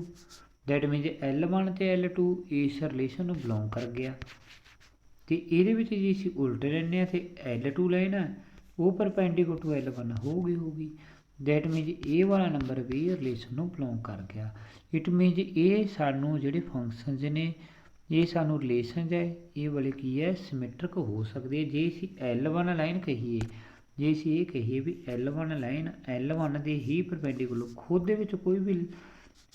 that means L1 ਅਤੇ L2 ਇਸ ਰਿਲੇਸ਼ਨ ਨੂੰ ਬਿਲੋਂਗ ਕਰ ਗਿਆ ਅਤੇ ਇਹਦੇ ਵਿੱਚ ਜੇ ਅਸੀਂ ਉਲਟੇ ਲੈਂਦੇ ਹਾਂ ਅਤੇ L2 ਲਾਈਨ ਹੈ ਉਹ ਪਰਪੈਂਡੀਕੂਲਰ ਟੂ L1 ਹੋਊਗੀ। ਦੈਟ ਮੀਨਜ਼ ਇਹ ਵਾਲਾ ਨੰਬਰ ਵੀ ਰਿਲੇਸ਼ਨ ਨੂੰ ਬਿਲੋਂਗ ਕਰ ਗਿਆ। ਇਟ ਮੀਨਜ਼ ਇਹ ਸਾਨੂੰ ਜਿਹੜੇ ਫੰਕਸ਼ਨਸ ਨੇ ਇਹ ਸਾਨੂੰ ਰਿਲੇਸ਼ਨਸ ਹੈ ਇਹ ਵਾਲੇ ਕੀ ਹੈ ਸਿਮੈਟਰਿਕ ਹੋ ਸਕਦੇ। ਜੇ ਅਸੀਂ L1 ਲਾਈਨ ਕਹੀਏ, ਜੇ ਅਸੀਂ ਇਹ ਕਹੀਏ ਵੀ L1 ਲਾਈਨ L1 ਦੇ ਹੀ ਪਰਪੈਂਡੀਕੂਲਰ, ਖੁਦ ਦੇ ਵਿੱਚ ਕੋਈ ਵੀ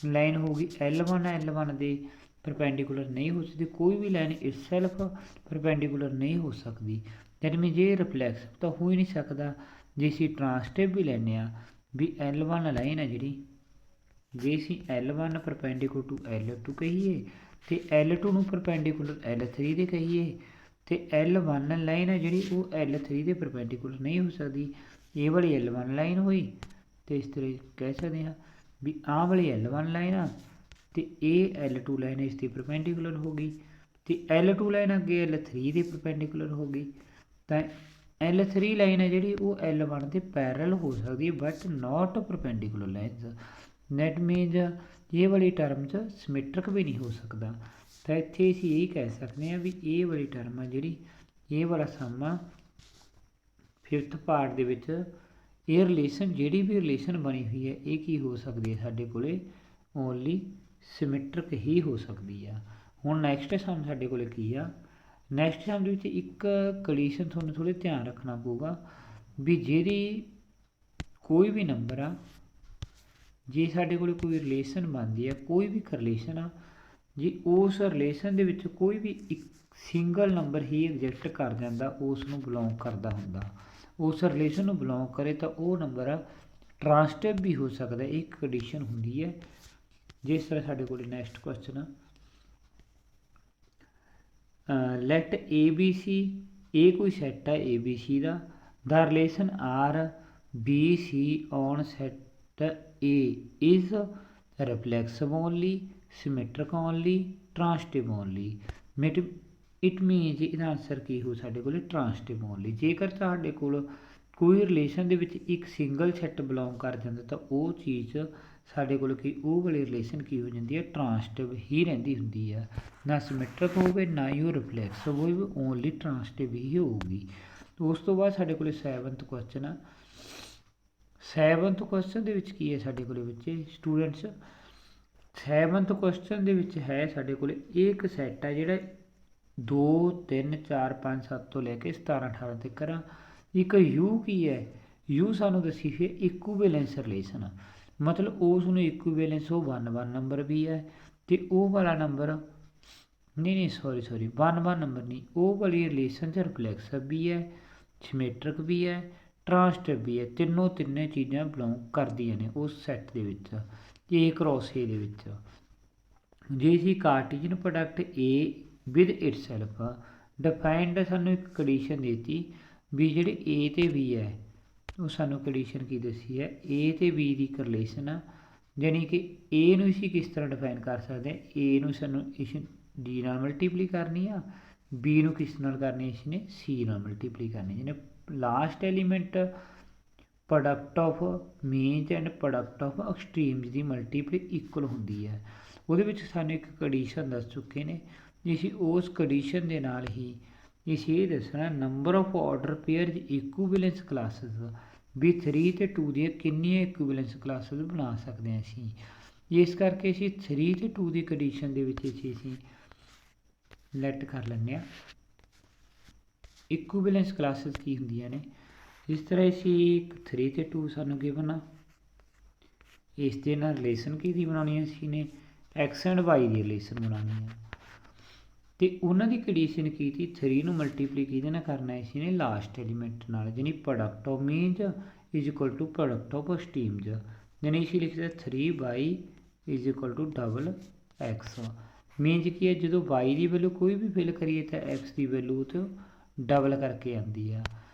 ਲਾਈਨ ਹੋਊਗੀ L1 ਦੇ ਪਰਪੈਂਡੀਕੂਲਰ ਨਹੀਂ ਹੋ ਸਕਦੀ, ਕੋਈ ਵੀ ਲਾਈਨ ਇਟਸੈਲਫ ਪਰਪੈਂਡੀਕੂਲਰ ਨਹੀਂ ਹੋ ਸਕਦੀ। ਦੈਟ ਮੀਨਜ਼ ਇਹ ਰਿਫਲੈਕਸ ਤਾਂ ਹੋ ਹੀ ਨਹੀਂ ਸਕਦਾ। ਜੇ ਅਸੀਂ ਟ੍ਰਾਂਸਟਿਵ ਵੀ ਲੈਂਦੇ ਹਾਂ ਵੀ L1 ਲਾਈਨ ਹੈ ਜਿਹੜੀ, ਜੇ ਅਸੀਂ L1 ਪਰਪੈਂਡੀਕੂਲਰ ਟੂ L2 ਕਹੀਏ ਅਤੇ L2 ਨੂੰ ਪਰਪੈਂਡੀਕੂਲਰ L3 ਦੇ ਕਹੀਏ ਅਤੇ L1 ਲਾਈਨ ਹੈ ਜਿਹੜੀ ਉਹ L3 ਦੇ ਪਰਪੈਂਡੀਕੂਲਰ ਨਹੀਂ ਹੋ ਸਕਦੀ। ਇਹ ਵਾਲੀ L1 ਲਾਈਨ ਹੋਈ ਅਤੇ ਇਸ ਤਰ੍ਹਾਂ ਕਹਿ ਸਕਦੇ ਹਾਂ ਵੀ ਆਹ ਵਾਲੀ L1 ਲਾਈਨ ਆ ਅਤੇ ਇਹ L2 ਲਾਈਨ ਇਸ ਦੀ ਪਰਪੈਂਡੀਕੂਲਰ ਹੋ ਗਈ ਅਤੇ L2 ਲਾਈਨ ਅੱਗੇ L3 ਦੇ ਪਰਪੈਂਡੀਕੂਲਰ ਹੋ ਗਈ। ਤਾਂ L3 ਲਾਈਨ ਹੈ ਜਿਹੜੀ ਉਹ L1 ਦੇ ਪੈਰਲ ਹੋ ਸਕਦੀ ਹੈ but not perpendicular lines. Net means ਇਹ ਵਾਲੀ ਟਰਮ 'ਚ ਸਿਮੈਟਰਿਕ ਵੀ ਨਹੀਂ ਹੋ ਸਕਦਾ। ਤਾਂ ਇੱਥੇ ਅਸੀਂ ਇਹੀ ਕਹਿ ਸਕਦੇ ਹਾਂ ਵੀ ਇਹ ਵਾਲੀ ਟਰਮ ਆ ਜਿਹੜੀ, ਇਹ ਵਾਲਾ ਸਮ ਆ 5th ਪਾਰਟ ਦੇ ਵਿੱਚ, ਇਹ ਰਿਲੇਸ਼ਨ ਜਿਹੜੀ ਵੀ ਰਿਲੇਸ਼ਨ ਬਣੀ ਹੋਈ ਹੈ ਇਹ ਕੀ ਹੋ ਸਕਦੀ ਹੈ ਸਾਡੇ ਕੋਲ, ਓਨਲੀ ਸਿਮੈਟਰਿਕ ਹੀ ਹੋ ਸਕਦੀ ਆ। ਹੁਣ ਨੈਕਸਟ ਸਮ ਸਾਡੇ ਕੋਲ ਕੀ ਆ, ਨੈਕਸਟ ਸਮ ਦੇ ਵਿੱਚ ਇੱਕ ਕੰਡੀਸ਼ਨ ਤੁਹਾਨੂੰ ਥੋੜ੍ਹੇ ਧਿਆਨ ਰੱਖਣਾ ਪਊਗਾ ਵੀ ਜਿਹੜੀ ਕੋਈ ਵੀ ਨੰਬਰ ਆ, ਜੇ ਸਾਡੇ ਕੋਲ ਕੋਈ ਰਿਲੇਸ਼ਨ ਬਣਦੀ ਹੈ, ਕੋਈ ਵੀ ਰਿਲੇਸ਼ਨ ਆ, ਜੇ ਉਸ ਰਿਲੇਸ਼ਨ ਦੇ ਵਿੱਚ ਕੋਈ ਵੀ ਇੱਕ ਸਿੰਗਲ ਨੰਬਰ ਹੀ ਐਗਜ਼ਿਸਟ ਕਰ ਜਾਂਦਾ, ਉਸ ਨੂੰ ਬਿਲੋਂਗ ਕਰਦਾ ਹੁੰਦਾ, ਉਸ ਰਿਲੇਸ਼ਨ ਨੂੰ ਬਿਲੋਂਗ ਕਰੇ ਤਾਂ ਉਹ ਨੰਬਰ ਟ੍ਰਾਂਸਟਿਵ ਵੀ ਹੋ ਸਕਦਾ। ਇਹ ਇੱਕ ਕੰਡੀਸ਼ਨ ਹੁੰਦੀ ਹੈ। ਜਿਸ ਤਰ੍ਹਾਂ ਸਾਡੇ ਕੋਲ ਨੈਕਸਟ ਕੁਐਸਚਨ ਆ, ਲੈਟ ABC, ਇਹ ਕੋਈ ਸੈੱਟ ਹੈ ABC ਦਾ, ਦਾ relation RBC on set A is reflexive only, symmetric only, transitive only. It means ਇਹਦਾ ਆਨਸਰ ਕੀ ਹੋ ਸਾਡੇ ਕੋਲ, ਟ੍ਰਾਂਸਟਿਵ ਓਨਲੀ। ਜੇਕਰ ਤੁਹਾਡੇ ਕੋਲ ਕੋਈ ਰਿਲੇਸ਼ਨ ਦੇ ਵਿੱਚ ਇੱਕ ਸਿੰਗਲ ਸੈੱਟ ਬਿਲੋਂਗ ਕਰ ਜਾਂਦਾ ਤਾਂ ਉਹ ਚੀਜ਼ ਸਾਡੇ ਕੋਲ ਕੀ, ਉਹ ਵਾਲੀ ਰਿਲੇਸ਼ਨ ਕੀ ਹੋ ਜਾਂਦੀ ਹੈ, ਟ੍ਰਾਂਸਟਿਵ ਹੀ ਰਹਿੰਦੀ ਹੁੰਦੀ ਹੈ। ਨਾ ਸਿਮੈਟਰਿਕ ਹੋਵੇ ਨਾ ਹੀ ਉਹ ਰਿਫਲੈਕਸਿਵ ਹੋਵੇ, ਓਨਲੀ ਟ੍ਰਾਂਸਟਿਵ ਹੀ ਹੋਊਗੀ। ਉਸ ਤੋਂ ਬਾਅਦ ਸਾਡੇ ਕੋਲ 7th ਕੁਐਸਚਨ ਆ। 7th ਕੁਐਸਚਨ ਦੇ ਵਿੱਚ ਕੀ ਹੈ ਸਾਡੇ ਕੋਲ ਬੱਚੇ ਸਟੂਡੈਂਟਸ, 7th ਕੁਐਸਚਨ ਦੇ ਵਿੱਚ ਹੈ ਸਾਡੇ ਕੋਲ ਇਹ ਇੱਕ ਸੈੱਟ ਹੈ ਜਿਹੜਾ 2 3 4 5 7 ਤੋਂ ਲੈ ਕੇ 17 18 ਤੱਕ ਕਰਾਂ। ਇੱਕ ਯੂ ਕੀ ਹੈ, ਯੂ ਸਾਨੂੰ ਦੱਸੀ ਫਿਰ ਇਕੁਵੈਲੈਂਸ ਰਿਲੇਸ਼ਨ, ਮਤਲਬ ਉਸ ਨੂੰ ਇਕੁਵੈਲੈਂਸ ਉਹ 1 1 ਨੰਬਰ ਵੀ ਹੈ ਅਤੇ ਉਹ ਵਾਲਾ ਨੰਬਰ ਨਹੀਂ ਸੌਰੀ 1 1 ਨੰਬਰ ਨਹੀਂ, ਉਹ ਵਾਲੀ ਰਿਲੇਸ਼ਨ 'ਚ ਰਿਫਲੈਕਸਿਵ ਵੀ ਹੈ, ਸਿਮੈਟਰਿਕ ਵੀ ਹੈ, ਟ੍ਰਾਂਸਟਿਵ ਵੀ ਹੈ। ਤਿੰਨੇ ਚੀਜ਼ਾਂ ਬਿਲੋਂਗ ਕਰਦੀਆਂ ਨੇ ਉਸ ਸੈੱਟ ਦੇ ਵਿੱਚ, ਏ ਕ੍ਰੋਸ ਏ ਦੇ ਵਿੱਚ। ਜੇ ਅਸੀਂ Cartesian product A with itself defined, ਸਾਨੂੰ ਇੱਕ ਕੰਡੀਸ਼ਨ ਦੇਤੀ ਵੀ ਜਿਹੜੇ ਏ ਅਤੇ ਬੀ ਹੈ ਉਹ ਸਾਨੂੰ ਕੰਡੀਸ਼ਨ ਕੀ ਦੱਸੀ ਹੈ, ਏ ਅਤੇ ਬੀ ਦੀ ਇੱਕ ਰਿਲੇਸ਼ਨ ਆ, ਜਾਣੀ ਕਿ ਏ ਨੂੰ ਅਸੀਂ ਕਿਸ ਤਰ੍ਹਾਂ ਡਿਫਾਈਨ ਕਰ ਸਕਦੇ ਹਾਂ, ਏ ਨੂੰ ਸਾਨੂੰ ਇਸ ਡੀ ਨਾਲ ਮਲਟੀਪਲੀ ਕਰਨੀ ਆ, ਬੀ ਨੂੰ ਕਿਸ ਨਾਲ ਕਰਨੀ ਇਸ ਨੇ ਸੀ ਨਾਲ ਮਲਟੀਪਲੀ ਕਰਨੀ, ਜਿਹਨੇ last element product of means and product of extremes ਦੀ ਮਲਟੀਪਲੀ ਇਕੁਅਲ ਹੁੰਦੀ ਹੈ। ਉਹਦੇ ਵਿੱਚ ਸਾਨੂੰ ਇੱਕ ਕੰਡੀਸ਼ਨ ਦੱਸ ਚੁੱਕੇ ਨੇ, ਅਸੀਂ ਉਸ ਕੰਡੀਸ਼ਨ ਦੇ ਨਾਲ ਹੀ ਅਸੀਂ ਇਹ ਦੱਸਣਾ number of order pairs equivalence classes ਵੀ 3 ਅਤੇ 2 ਦੀਆਂ ਕਿੰਨੀਆਂ ਇਕੁਵੈਲੈਂਸ ਕਲਾਸਿਸ ਬਣਾ ਸਕਦੇ ਹਾਂ ਅਸੀਂ। ਇਸ ਕਰਕੇ ਅਸੀਂ 3 ਅਤੇ 2 ਦੀ ਕੰਡੀਸ਼ਨ ਦੇ ਵਿੱਚ ਅਸੀਂ ਲੈਟ ਕਰ ਲੈਂਦੇ ਹਾਂ ਇਕੁਵੈਲੈਂਸ ਕਲਾਸਿਸ ਕੀ ਹੁੰਦੀਆਂ ਨੇ। ਇਸ ਤਰ੍ਹਾਂ ਅਸੀਂ 3 ਅਤੇ 2 ਸਾਨੂੰ ਗਿਵਨ ਆ, ਇਸ ਦੇ ਨਾਲ ਰਿਲੇਸ਼ਨ ਕਿਹਦੀ ਬਣਾਉਣੀ ਹੈ ਅਸੀਂ ਨੇ X and Y the relation ਬਣਾਉਣੀ ਹੈ, ਅਤੇ ਉਹਨਾਂ ਦੀ ਕੰਡੀਸ਼ਨ ਕੀ ਸੀ 3 ਨੂੰ ਮਲਟੀਪਲੀ ਕਿਹਦੇ ਨਾਲ ਕਰਨਾ ਅਸੀਂ ਨੇ ਲਾਸਟ ਐਲੀਮੈਂਟ ਨਾਲ, ਜਾਨੀ product of means is equal to product of extremes, ਜਾਨੀ ਅਸੀਂ ਲਿਖਦੇ 3y is equal to double x. Means ਕੀ ਹੈ ਜਦੋਂ y ਦੀ ਵੈਲੂ ਕੋਈ ਵੀ ਫਿਲ ਕਰੀਏ ਤਾਂ x ਦੀ ਵੈਲੂ ਉਹ ਤੋਂ ਡਬਲ ਕਰਕੇ ਆਉਂਦੀ ਆ।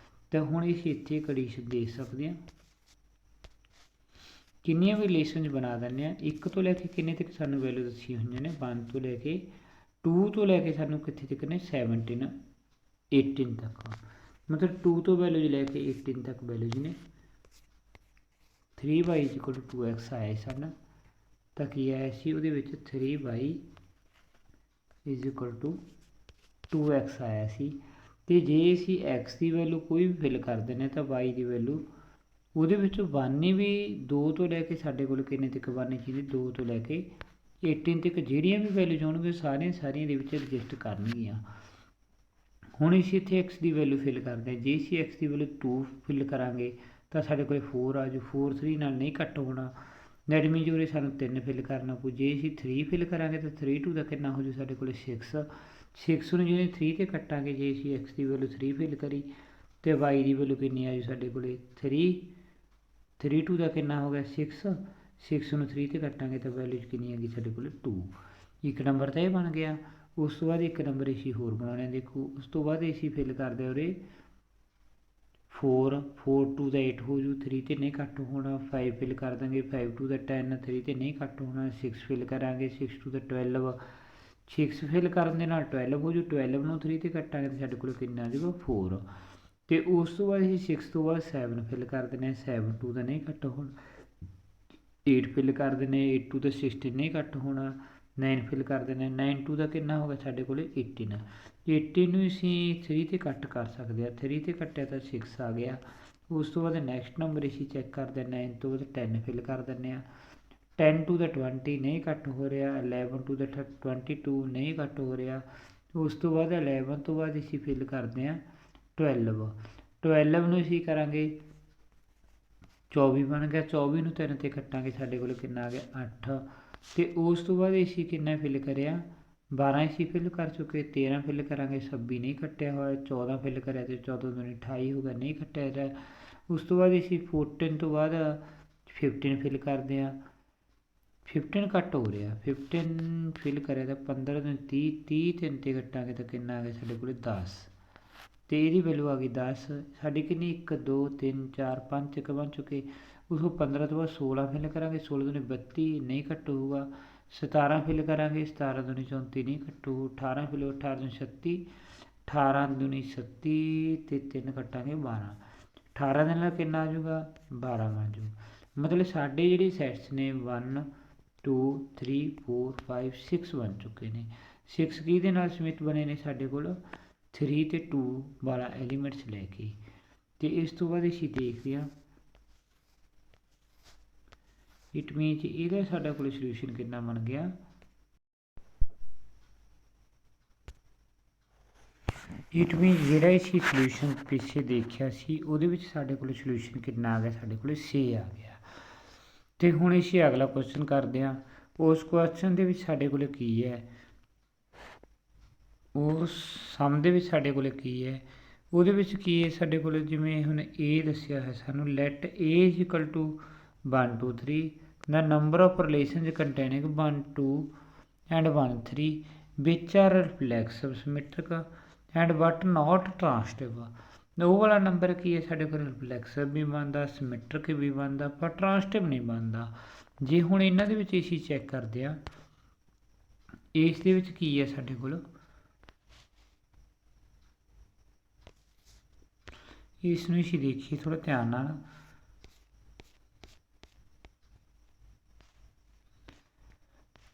ਤਾਂ ਹੁਣ ਅਸੀਂ ਇੱਥੇ ਕੰਡੀਸ਼ਨ ਦੇਖ ਸਕਦੇ ਹਾਂ, ਕਿੰਨੀਆਂ ਵੀ ਰਿਲੇਸ਼ਨ ਬਣਾ ਦਿੰਦੇ ਹਾਂ, 1 ਤੋਂ ਲੈ ਕੇ ਕਿੰਨੇ ਤੱਕ ਸਾਨੂੰ ਵੈਲੂ ਦੱਸੀ ਹੋਈਆਂ ਨੇ 1 ਤੋਂ ਲੈ ਕੇ 2 ਤੋਂ ਲੈ ਕੇ ਸਾਨੂੰ ਕਿੱਥੇ ਤੱਕ ਨੇ 17 18 ਤੱਕ, ਮਤਲਬ 2 ਤੋਂ ਵੈਲੂ ਲੈ ਕੇ 18 ਤੱਕ ਵੈਲੂ ਜੀ ਨੇ 3y is equal to 2x ਆਇਆ ਸਾਡਾ, ਤਾਂ ਕੀ ਆਇਆ ਸੀ ਉਹਦੇ ਵਿੱਚ 3y is equal to 2x ਆਇਆ ਸੀ। ਅਤੇ ਜੇ ਅਸੀਂ x ਦੀ ਵੈਲੂ ਕੋਈ ਵੀ ਫਿਲ ਕਰ ਦਿੰਦੇ ਤਾਂ y ਦੀ ਵੈਲੂ ਉਹਦੇ ਵਿੱਚੋਂ 1 ਹੀ ਵੀ 2 ਤੋਂ ਲੈ ਕੇ ਸਾਡੇ ਕੋਲ ਕਿੰਨੇ ਤੱਕ ਬਣਨੀ ਚਾਹੀਦੀ 2 ਤੋਂ ਲੈ ਕੇ 18 ਤੱਕ ਜਿਹੜੀਆਂ ਵੀ ਵੈਲੂਜ਼ ਹੋਣਗੀਆਂ ਸਾਰੀਆਂ ਦੇ ਵਿੱਚ ਰਜਿਸਟ ਕਰਨਗੀਆਂ। ਹੁਣ ਅਸੀਂ ਇੱਥੇ x ਦੀ ਵੈਲੂ ਫਿਲ ਕਰਦੇ ਹਾਂ, ਜੇ ਅਸੀਂ x ਦੀ ਵੈਲੂ 2 ਫਿਲ ਕਰਾਂਗੇ ਤਾਂ ਸਾਡੇ ਕੋਲ 4 ਆ ਜਾਊ, 4 3 ਨਾਲ ਨਹੀਂ ਕੱਟ ਹੋਣਾ, ਦੈਟ ਮੀਨਜ਼ ਉਰੇ ਸਾਨੂੰ 3 ਫਿਲ ਕਰਨਾ ਪਊ। ਜੇ ਅਸੀਂ 3 ਫਿਲ ਕਰਾਂਗੇ ਤਾਂ 3 2 ਦਾ ਕਿੰਨਾ ਹੋ ਜਾਊ ਸਾਡੇ ਕੋਲ 6 ਨੂੰ ਜਿਹੜੇ 3 'ਤੇ ਕੱਟਾਂਗੇ, ਜੇ ਅਸੀਂ x ਦੀ ਵੈਲੂ 3 ਫਿਲ ਕਰੀ ਅਤੇ y ਦੀ ਵੈਲੂ ਕਿੰਨੀ ਆ ਜਾਊ ਸਾਡੇ ਕੋਲ 3 2 ਦਾ ਕਿੰਨਾ ਹੋ ਗਿਆ 6 ਨੂੰ 3 'ਤੇ ਕੱਟਾਂਗੇ ਤਾਂ ਵੈਲੂ ਕਿੰਨੀ ਆ ਗਈ ਸਾਡੇ ਕੋਲ 2। ਇੱਕ ਨੰਬਰ ਤਾਂ ਇਹ ਬਣ ਗਿਆ। ਉਸ ਤੋਂ ਬਾਅਦ ਇੱਕ ਨੰਬਰ ਅਸੀਂ ਹੋਰ ਬਣਾਉਣੇ ਦੇਖੋ, ਉਸ ਤੋਂ ਬਾਅਦ ਅਸੀਂ ਫਿਲ ਕਰਦੇ ਉਰੇ 4 2 ਦਾ 8 ਹੋ ਜੂ, 3 'ਤੇ ਨਹੀਂ ਕੱਟ ਹੋਣਾ, 5 ਫਿਲ ਕਰ ਦਾਂਗੇ 5 2 ਦਾ 10, 3 'ਤੇ ਨਹੀਂ ਕੱਟ ਹੋਣਾ, 6 ਫਿਲ ਕਰਾਂਗੇ 6 2 ਦਾ 12, 6 ਫਿਲ ਕਰਨ ਦੇ ਨਾਲ 12 ਹੋ ਜੂ, 12 ਨੂੰ 3 'ਤੇ ਕੱਟਾਂਗੇ ਤਾਂ ਸਾਡੇ ਕੋਲ ਕਿੰਨਾ ਆ ਜਾਊਗਾ 4। ਅਤੇ ਉਸ ਤੋਂ ਬਾਅਦ ਅਸੀਂ 6 ਤੋਂ ਬਾਅਦ 7 ਫਿਲ ਕਰ ਦਿੰਦੇ ਹਾਂ, 7 2 ਦਾ ਨਹੀਂ ਕੱਟ ਹੋਣਾ, 8 ਫਿਲ ਕਰ ਦਿੰਦੇ 8 2 ਦਾ 16 ਨਹੀਂ ਕੱਟ ਹੋਣਾ, 9 ਫਿਲ ਕਰ ਦਿੰਦੇ 9 2 ਦਾ ਕਿੰਨਾ ਹੋ ਗਿਆ ਸਾਡੇ ਕੋਲ 18। 18 ਨੂੰ ਅਸੀਂ 3 'ਤੇ ਕੱਟ ਕਰ ਸਕਦੇ ਹਾਂ, 3 'ਤੇ ਕੱਟਿਆ ਤਾਂ 6 ਆ ਗਿਆ। ਉਸ ਤੋਂ ਬਾਅਦ ਨੈਕਸਟ ਨੰਬਰ ਅਸੀਂ ਚੈੱਕ ਕਰਦੇ 9 ਤੋਂ ਬਾਅਦ 10 ਫਿਲ ਕਰ ਦਿੰਦੇ ਹਾਂ, 10 2 ਦਾ 20 ਨਹੀਂ ਕੱਟ ਹੋ ਰਿਹਾ, 11 2 ਦਾ 22 ਨਹੀਂ ਕੱਟ ਹੋ ਰਿਹਾ। ਉਸ ਤੋਂ ਬਾਅਦ 11 ਤੋਂ ਬਾਅਦ ਅਸੀਂ ਫਿਲ ਕਰਦੇ ਹਾਂ 12 ਨੂੰ ਅਸੀਂ ਕਰਾਂਗੇ 24 ਬਣ ਗਿਆ, 24 ਨੂੰ 3 'ਤੇ ਕੱਟਾਂਗੇ ਸਾਡੇ ਕੋਲ ਕਿੰਨਾ ਆ ਗਿਆ 8। ਅਤੇ ਉਸ ਤੋਂ ਬਾਅਦ ਅਸੀਂ ਕਿੰਨਾ ਫਿਲ ਕਰਿਆ 12 ਅਸੀਂ ਫਿਲ ਕਰ ਚੁੱਕੇ, 13 ਫਿਲ ਕਰਾਂਗੇ 26 ਨਹੀਂ ਕੱਟਿਆ ਹੋਇਆ, 14 ਫਿਲ ਕਰਿਆ ਅਤੇ 14 ਦੂਣੀ 28 ਹੋ ਗਿਆ ਨਹੀਂ ਕੱਟਿਆ ਰਿਹਾ। ਉਸ ਤੋਂ ਬਾਅਦ ਅਸੀਂ 14 ਤੋਂ ਬਾਅਦ 15 ਫਿਲ ਕਰਦੇ ਹਾਂ, 15 ਕੱਟ ਹੋ ਰਿਹਾ, 15 ਫਿਲ ਕਰਿਆ ਤਾਂ 15 ਦਿਨ 30 3 'ਤੇ ਕੱਟਾਂਗੇ ਤਾਂ ਕਿੰਨਾ ਆ ਗਿਆ ਸਾਡੇ ਕੋਲ 10, ਅਤੇ ਇਹਦੀ ਵੈਲੂ ਆ ਗਈ 10। ਸਾਡੀ ਕਿੰਨੀ 1 2 3 4 5 ਤੱਕ ਬਣ ਚੁੱਕੇ। ਉਸ ਤੋਂ 15 ਤੋਂ ਬਾਅਦ 16 ਫਿਲ ਕਰਾਂਗੇ, 16 ਦੂਣੀ 32 ਨਹੀਂ ਕੱਟ ਹੋਊਗਾ, 17 ਫਿਲ ਕਰਾਂਗੇ, 17 ਦੂਣੀ 34 ਨਹੀਂ ਕੱਟੂ, 18 ਫਿਲ 18 ਦੂਣੀ 36, 18 ਦੂਣੀ 36 ਅਤੇ 3 ਕੱਟਾਂਗੇ 12, 18 ਦੇ ਨਾਲ ਕਿੰਨਾ ਆ ਜਾਊਗਾ 12 ਬਣ ਜੂ। ਮਤਲਬ ਸਾਡੇ ਜਿਹੜੇ ਸੈਟਸ ਨੇ 1 2 3 4 5 6 ਬਣ ਚੁੱਕੇ ਨੇ। 6 ਕਿਹਦੇ ਨਾਲ ਸਮਿਤ ਬਣੇ ਨੇ ਸਾਡੇ ਕੋਲ 3 ਅਤੇ 2 ਵਾਲਾ ਐਲੀਮੈਂਟਸ ਲੈ ਕੇ। ਅਤੇ ਇਸ ਤੋਂ ਬਾਅਦ ਅਸੀਂ ਦੇਖਦੇ ਹਾਂ ਇਟ ਮੀਨਸ ਇਹਦਾ ਸਾਡੇ ਕੋਲ ਸੋਲੂਸ਼ਨ ਕਿੰਨਾ ਬਣ ਗਿਆ, ਇਟ ਮੀਨਸ ਜਿਹੜਾ ਅਸੀਂ ਸੋਲੂਸ਼ਨ ਪਿੱਛੇ ਦੇਖਿਆ ਸੀ ਉਹਦੇ ਵਿੱਚ ਸਾਡੇ ਕੋਲ ਸੋਲੂਸ਼ਨ ਕਿੰਨਾ ਆ ਗਿਆ, ਸਾਡੇ ਕੋਲ 6 ਆ ਗਿਆ। ਤੇ ਹੁਣ ਅਸੀਂ ਅਗਲਾ ਕੁਐਸਚਨ ਕਰਦੇ ਹਾਂ। ਉਸ ਕੁਐਸਚਨ ਦੇ ਵਿੱਚ ਸਾਡੇ ਕੋਲ ਕੀ ਹੈ, ਉਸ ਸਮ ਦੇ ਵਿੱਚ ਸਾਡੇ ਕੋਲ ਕੀ ਹੈ, ਉਹਦੇ ਵਿੱਚ ਕੀ ਹੈ ਸਾਡੇ ਕੋਲ, ਜਿਵੇਂ ਹੁਣ ਇਹ ਦੱਸਿਆ ਹੈ ਸਾਨੂੰ, let A is equal to 1 2 3 the number of relations containing 1 2 and 1 3 which are reflexive symmetric and but not transitive। ਉਹ ਵਾਲਾ ਨੰਬਰ ਕੀ ਹੈ ਸਾਡੇ ਕੋਲ, ਰਿਫਲੈਕਸਿਵ ਵੀ ਬਣਦਾ, ਸਿਮੈਟ੍ਰਿਕ ਵੀ ਬਣਦਾ, ਪਰ ਟ੍ਰਾਂਸਟਿਵ ਨਹੀਂ ਬਣਦਾ। ਜੇ ਹੁਣ ਇਹਨਾਂ ਦੇ ਵਿੱਚ ਅਸੀਂ ਚੈੱਕ ਕਰਦੇ ਹਾਂ, ਇਸ ਦੇ ਵਿੱਚ ਕੀ ਹੈ ਸਾਡੇ ਕੋਲ, ਇਸ ਨੂੰ ਅਸੀਂ ਦੇਖੀਏ ਥੋੜ੍ਹਾ ਧਿਆਨ ਨਾਲ।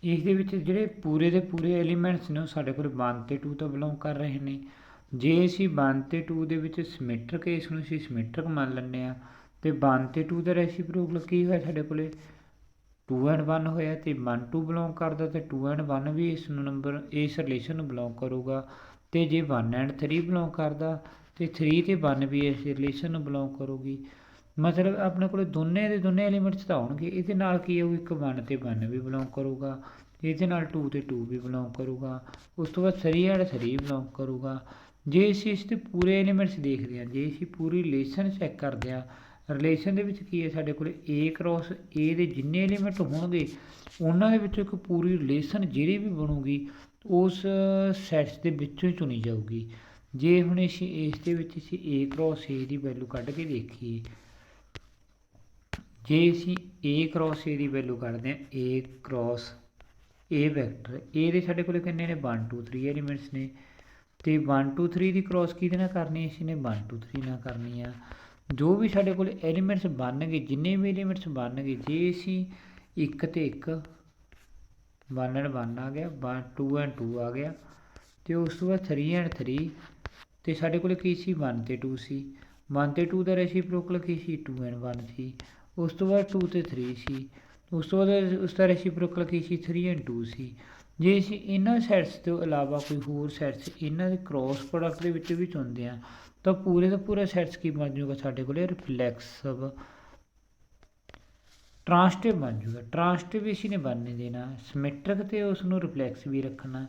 ਇਸ ਦੇ ਵਿੱਚ ਜਿਹੜੇ ਪੂਰੇ ਦੇ ਪੂਰੇ ਐਲੀਮੈਂਟਸ ਨੇ ਉਹ ਸਾਡੇ ਕੋਲ 1 ਤੇ 2 ਤੋਂ ਬਿਲੋਂਗ ਕਰ ਰਹੇ ਨੇ। ਜੇ ਅਸੀਂ 1 ਤੇ 2 ਦੇ ਵਿੱਚ ਸਿਮੈਟ੍ਰਿਕ, ਇਸ ਨੂੰ ਅਸੀਂ ਸਿਮੈਟ੍ਰਿਕ ਮੰਨ ਲੈਂਦੇ ਹਾਂ, ਅਤੇ 1 ਤੇ 2 ਦਾ ਰੈਸੀਪ੍ਰੋਕਲ ਕੀ ਹੋਇਆ ਸਾਡੇ ਕੋਲ 2 and 1 ਹੋਇਆ, ਅਤੇ 1 2 ਬਿਲੋਂਗ ਕਰਦਾ ਅਤੇ 2 and 1 ਵੀ ਇਸ ਨੂੰ ਨੰਬਰ ਇਸ ਰਿਲੇਸ਼ਨ ਨੂੰ ਬਿਲੋਂਗ ਕਰੂਗਾ। ਅਤੇ ਜੇ 1 and 3 ਬਿਲੋਂਗ ਕਰਦਾ ਅਤੇ 3 ਅਤੇ 1 ਵੀ ਇਸ ਰਿਲੇਸ਼ਨ ਨੂੰ ਬਿਲੋਂਗ ਕਰੂਗੀ। ਮਤਲਬ ਆਪਣੇ ਕੋਲ ਦੋਨੇ ਦੇ ਦੋਨੇ ਐਲੀਮੈਂਟਸ ਤਾਂ ਆਉਣਗੇ। ਇਹਦੇ ਨਾਲ ਕੀ ਹੋਊ, ਇੱਕ 1 ਅਤੇ 1 ਵੀ ਬਿਲੋਂਗ ਕਰੂਗਾ, ਇਹਦੇ ਨਾਲ 2 ਅਤੇ 2 ਵੀ ਬਿਲੋਂਗ ਕਰੂਗਾ, ਉਸ ਤੋਂ ਬਾਅਦ 3 and 3 ਬਿਲੋਂਗ ਕਰੂਗਾ। ਜੇ ਅਸੀਂ ਇਸ ਦੇ ਪੂਰੇ ਐਲੀਮੈਂਟਸ ਦੇਖਦੇ ਹਾਂ, ਜੇ ਅਸੀਂ ਪੂਰੀ ਰਿਲੇਸ਼ਨ ਚੈੱਕ ਕਰਦੇ ਹਾਂ, ਰਿਲੇਸ਼ਨ ਦੇ ਵਿੱਚ ਕੀ ਹੈ ਸਾਡੇ ਕੋਲ A ਕ੍ਰੋਸ A ਦੇ ਜਿੰਨੇ ਐਲੀਮੈਂਟ ਹੋਣਗੇ ਉਹਨਾਂ ਦੇ ਵਿੱਚੋਂ ਇੱਕ ਪੂਰੀ ਰਿਲੇਸ਼ਨ ਜਿਹੜੀ ਵੀ ਬਣੂਗੀ ਉਸ ਸੈਟਸ ਦੇ ਵਿੱਚੋਂ ਹੀ ਚੁਣੀ ਜਾਊਗੀ। ਜੇ ਹੁਣ ਅਸੀਂ ਇਸ ਦੇ ਵਿੱਚ ਅਸੀਂ A cross A the value ਕੱਢ ਕੇ ਦੇਖੀਏ, ਜੇ ਅਸੀਂ A cross A the value ਕੱਢਦੇ ਹਾਂ, A cross A vector, A ਦੇ ਸਾਡੇ ਕੋਲ ਕਿੰਨੇ ਨੇ 1 2 3 ਐਲੀਮੈਂਟਸ ਨੇ, ਅਤੇ 1 2 3 ਦੀ ਕ੍ਰੋਸ ਕਿਹਦੇ ਨਾਲ ਕਰਨੀ, ਅਸੀਂ ਨੇ 1 2 3 ਨਾਲ ਕਰਨੀ ਆ। ਜੋ ਵੀ ਸਾਡੇ ਕੋਲ ਐਲੀਮੈਂਟਸ ਬਣਨਗੇ, ਜਿੰਨੇ ਵੀ ਐਲੀਮੈਂਟਸ ਬਣਨਗੇ, ਜੇ ਅਸੀਂ 1 ਅਤੇ 1 1 and 1 ਆ ਗਿਆ, 2 and 2 ਆ ਗਿਆ, ਅਤੇ ਉਸ ਤੋਂ ਬਾਅਦ 3 and 3, ਅਤੇ ਸਾਡੇ ਕੋਲ ਕੀ ਸੀ 1 ਅਤੇ 2 ਸੀ, 1 ਅਤੇ 2 ਦਾ ਰੈਸੀਪ੍ਰੋਕਲ ਕੀ ਸੀ 2 and 1 ਸੀ, ਉਸ ਤੋਂ ਬਾਅਦ 2 ਅਤੇ 3 ਸੀ, ਉਸ ਤੋਂ ਬਾਅਦ ਉਸ ਦਾ ਰੈਸੀਪ੍ਰੋਕਲ ਕੀ ਸੀ 3 and 2 ਸੀ। ਜੇ ਅਸੀਂ ਇਹਨਾਂ ਸੈਟਸ ਤੋਂ ਇਲਾਵਾ ਕੋਈ ਹੋਰ ਸੈਟਸ ਇਹਨਾਂ ਦੇ ਕ੍ਰੋਸ ਪ੍ਰੋਡਕਟ ਦੇ ਵਿੱਚ ਵੀ ਚੁਣਦੇ ਹਾਂ, ਤਾਂ ਪੂਰੇ ਦਾ ਪੂਰਾ ਸੈਟਸ ਕੀ ਬਣ ਜਾਊਗਾ ਸਾਡੇ ਕੋਲ, ਰਿਫਲੈਕਸਿਵ ਟ੍ਰਾਂਸਟਿਵ ਬਣ ਜਾਊਗਾ। ਟ੍ਰਾਂਸਟਿਵ ਵੀ ਅਸੀਂ ਨੇ ਬਣ ਨਹੀਂ ਦੇਣਾ, ਸਿਮੈਟ੍ਰਿਕ ਅਤੇ ਉਸ ਨੂੰ ਰਿਫਲੈਕਸ ਵੀ ਰੱਖਣਾ।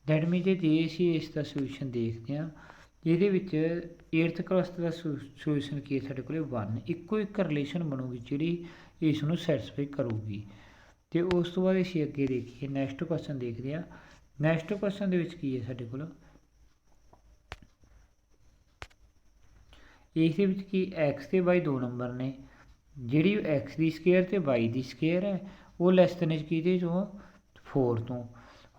ਦੈਟ ਮੀਨਸ ਜੇ ਅਸੀਂ ਇਸ ਦਾ ਸੋਲਿਊਸ਼ਨ ਦੇਖਦੇ ਹਾਂ, ਇਹਦੇ ਵਿੱਚ 8th ਕਲਾਸ ਦਾ ਸੋਲਿਊਸ਼ਨ ਕੀ ਹੈ ਸਾਡੇ ਕੋਲ 1, ਇੱਕੋ ਇੱਕ ਰਿਲੇਸ਼ਨ ਬਣੂਗੀ ਜਿਹੜੀ ਇਸ ਨੂੰ ਸੈਟਿਸਫਾਈ ਕਰੂਗੀ। ਅਤੇ ਉਸ ਤੋਂ ਬਾਅਦ ਅਸੀਂ ਅੱਗੇ ਦੇਖੀਏ, ਨੈਕਸਟ ਕੁਐਸਚਨ ਦੇਖਦੇ ਹਾਂ। ਨੈਕਸਟ ਕੁਐਸਚਨ ਦੇ ਵਿੱਚ ਕੀ ਹੈ ਸਾਡੇ ਕੋਲ, ਇਸ ਦੇ ਵਿੱਚ ਕੀ x ਅਤੇ y 2 ਨੰਬਰ ਨੇ, ਜਿਹੜੀ x ਦੀ ਸਕੇਅਰ ਅਤੇ y ਦੀ ਸਕੇਅਰ ਹੈ ਉਹ ਲੈਸ ਦੈਨ ਕਿਹਦੇ ਚੋਂ 4 ਤੋਂ।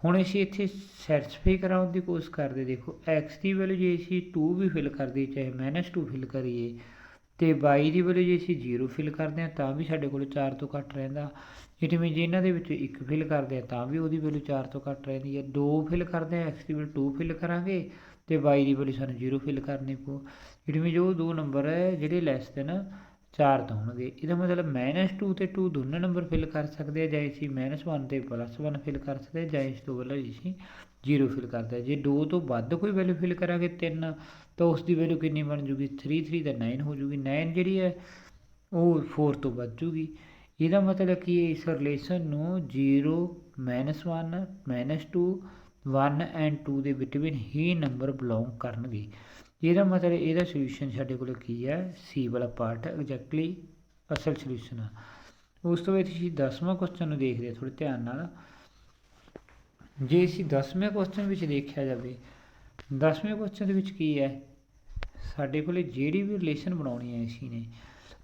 ਹੁਣ ਅਸੀਂ ਇੱਥੇ ਸੈਟਿਸਫਾਈ ਕਰਾਉਣ ਦੀ ਕੋਸ਼ਿਸ਼ ਕਰਦੇ, ਦੇਖੋ x ਦੀ ਵੈਲੂ ਜੇ ਅਸੀਂ 2 ਵੀ ਫਿਲ ਕਰਦੀ ਚਾਹੇ -2 ਫਿਲ ਕਰੀਏ, ਅਤੇ y ਦੀ ਵੈਲੂ ਜੇ ਅਸੀਂ 0 ਫਿਲ ਕਰਦੇ ਹਾਂ ਤਾਂ ਵੀ ਸਾਡੇ ਕੋਲ 4 ਤੋਂ ਘੱਟ ਰਹਿੰਦਾ। ਇਟ ਮੀਨਸ ਜੇ ਇਹਨਾਂ ਦੇ ਵਿੱਚੋਂ 1 ਫਿਲ ਕਰਦੇ ਹਾਂ ਤਾਂ ਵੀ ਉਹਦੀ ਵੈਲੂ 4 ਤੋਂ ਘੱਟ ਰਹਿੰਦੀ ਹੈ। 2 ਫਿਲ ਕਰਦੇ ਹਾਂ, x ਦੀ ਵੈਲੂ 2 ਫਿਲ ਕਰਾਂਗੇ ਅਤੇ y ਦੀ ਵੈਲੂ ਸਾਨੂੰ 0 ਫਿਲ ਕਰਨੀ ਪਊ। ਇਟ ਮੀਨਸ ਉਹ 2 ਨੰਬਰ ਹੈ ਜਿਹੜੇ ਲੈਸ ਦੈਨ 4 ਤੋਂ ਹੋਣਗੇ। ਇਹਦਾ ਮਤਲਬ -2 ਅਤੇ 2 ਦੋਨੇ ਨੰਬਰ ਫਿਲ ਕਰ ਸਕਦੇ ਆ, ਜਾਂ ਅਸੀਂ -1 ਅਤੇ +1 ਫਿਲ ਕਰ ਸਕਦੇ, ਜਾਂ ਇਸ ਤੋਂ ਪਹਿਲਾਂ ਅਸੀਂ 0 ਫਿਲ ਕਰਦੇ। ਜੇ 2 ਤੋਂ ਵੱਧ ਕੋਈ ਵੈਲੂ ਫਿਲ ਕਰਾਂਗੇ 3, ਤਾਂ ਉਸ ਦੀ ਵੈਲੂ ਕਿੰਨੀ ਬਣ ਜੂਗੀ 3 3 ਦਾ 9 ਹੋ ਜੂਗੀ। 9 ਜਿਹੜੀ ਹੈ ਉਹ 4 ਤੋਂ ਵੱਧ ਜੂਗੀ। ਇਹਦਾ ਮਤਲਬ ਕਿ ਇਸ ਰਿਲੇਸ਼ਨ ਨੂੰ 0 -1 -2 1 and 2 ਦੇ ਬਿਟਵੀਨ ਹੀ ਨੰਬਰ ਬਿਲੋਂਗ ਕਰਨਗੇ। ਇਹਦਾ ਮਤਲਬ ਇਹਦਾ ਸੋਲਿਊਸ਼ਨ ਸਾਡੇ ਕੋਲ ਕੀ ਹੈ, ਸੀ ਵਾਲਾ ਪਾਰਟ ਐਗਜ਼ੈਕਟਲੀ ਅਸਲ ਸੋਲਿਊਸ਼ਨ ਆ। ਉਸ ਤੋਂ ਬਾਅਦ ਅਸੀਂ 10ਵਾਂ ਕੁਐਸਚਨ ਨੂੰ ਦੇਖਦੇ ਹਾਂ ਥੋੜ੍ਹੇ ਧਿਆਨ ਨਾਲ। ਜੇ ਅਸੀਂ 10ਵੇਂ ਕੁਐਸਚਨ ਵਿੱਚ ਦੇਖਿਆ ਜਾਵੇ, 10ਵੇਂ ਕੁਐਸਚਨ ਦੇ ਵਿੱਚ ਕੀ ਹੈ ਸਾਡੇ ਕੋਲ, ਜਿਹੜੀ ਵੀ ਰਿਲੇਸ਼ਨ ਬਣਾਉਣੀ ਹੈ ਅਸੀਂ ਨੇ,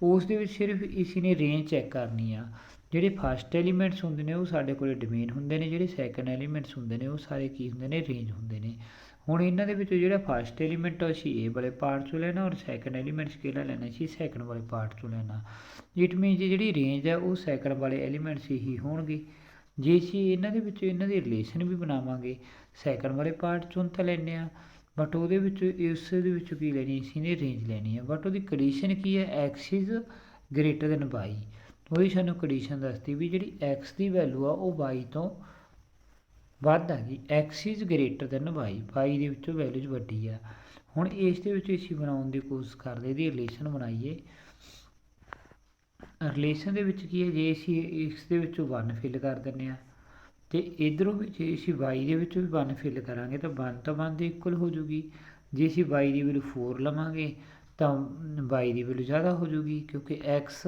ਉਸ ਦੇ ਵਿੱਚ ਸਿਰਫ ਇਸੀ ਨੇ ਰੇਂਜ ਚੈੱਕ ਕਰਨੀ ਆ। ਜਿਹੜੇ ਫਸਟ ਐਲੀਮੈਂਟਸ ਹੁੰਦੇ ਨੇ ਉਹ ਸਾਡੇ ਕੋਲ ਡੋਮੇਨ ਹੁੰਦੇ ਨੇ, ਜਿਹੜੇ ਸੈਕੰਡ ਐਲੀਮੈਂਟਸ ਹੁੰਦੇ ਨੇ ਉਹ ਸਾਰੇ ਕੀ ਹੁੰਦੇ ਨੇ, ਰੇਂਜ ਹੁੰਦੇ ਨੇ। ਹੁਣ ਇਹਨਾਂ ਦੇ ਵਿੱਚੋਂ ਜਿਹੜਾ ਫਸਟ ਐਲੀਮੈਂਟ ਅਸੀਂ A ਵਾਲੇ ਪਾਰਟ 'ਚੋਂ ਲੈਣਾ, ਔਰ ਸੈਕੰਡ ਐਲੀਮੈਂਟਸ ਕਿਹੜਾ ਲੈਣਾ ਸੀ, ਸੈਕੰਡ ਵਾਲੇ ਪਾਰਟ 'ਚੋਂ ਲੈਣਾ। ਇਟ ਮੀਨਸ ਜਿਹੜੀ ਰੇਂਜ ਹੈ ਉਹ ਸੈਕੰਡ ਵਾਲੇ ਐਲੀਮੈਂਟਸ ਹੀ ਹੋਣਗੇ। ਜੇ ਅਸੀਂ ਇਹਨਾਂ ਦੇ ਵਿੱਚੋਂ ਇਹਨਾਂ ਦੀ ਰਿਲੇਸ਼ਨ ਵੀ ਬਣਾਵਾਂਗੇ, ਸੈਕੰਡ ਵਾਲੇ ਪਾਰਟ 'ਚੋਂ ਤਾਂ ਲੈਂਦੇ ਹਾਂ, ਬਟ ਉਹਦੇ ਵਿੱਚ ਇਸ ਦੇ ਵਿੱਚੋਂ ਕੀ ਲੈਣੀ, ਅਸੀਂ ਨੇ ਰੇਂਜ ਲੈਣੀ ਹੈ। ਬਟ ਉਹਦੀ ਕੰਡੀਸ਼ਨ ਕੀ ਹੈ, x is greater then y। ਉਹੀ ਸਾਨੂੰ ਕੰਡੀਸ਼ਨ ਦੱਸਦੀ ਵੀ ਜਿਹੜੀ ਐਕਸ ਦੀ ਵੈਲੂ ਆ ਉਹ ਵਾਈ ਤੋਂ ਵੱਧ ਆ ਗਈ, X is greater than Y, Y ਦੇ ਵਿੱਚੋਂ ਵੈਲੂਜ਼ ਵੱਡੀ ਆ। ਹੁਣ ਇਸ ਦੇ ਵਿੱਚ ਅਸੀਂ ਬਣਾਉਣ ਦੀ ਕੋਸ਼ਿਸ਼ ਕਰਦੇ, ਇਹਦੀ ਰਿਲੇਸ਼ਨ ਬਣਾਈਏ। ਰਿਲੇਸ਼ਨ ਦੇ ਵਿੱਚ ਕੀ ਹੈ, ਜੇ ਅਸੀਂ ਇਸ ਦੇ ਵਿੱਚੋਂ 1 ਫਿਲ ਕਰ ਦਿੰਦੇ ਹਾਂ ਅਤੇ ਇੱਧਰੋਂ ਵੀ ਜੇ ਅਸੀਂ ਵਾਈ ਦੇ ਵਿੱਚੋਂ ਵੀ 1 ਫਿਲ ਕਰਾਂਗੇ ਤਾਂ 1 ਤਾਂ 1 ਦੇ ਇਕੁਅਲ ਹੋ ਜੂਗੀ। ਜੇ ਅਸੀਂ ਵਾਈ ਦੀ ਵੈਲੂ 4 ਲਵਾਂਗੇ ਤਾਂ ਵਾਈ ਦੀ ਵੈਲੂ ਜ਼ਿਆਦਾ ਹੋ ਜੂਗੀ, ਕਿਉਂਕਿ X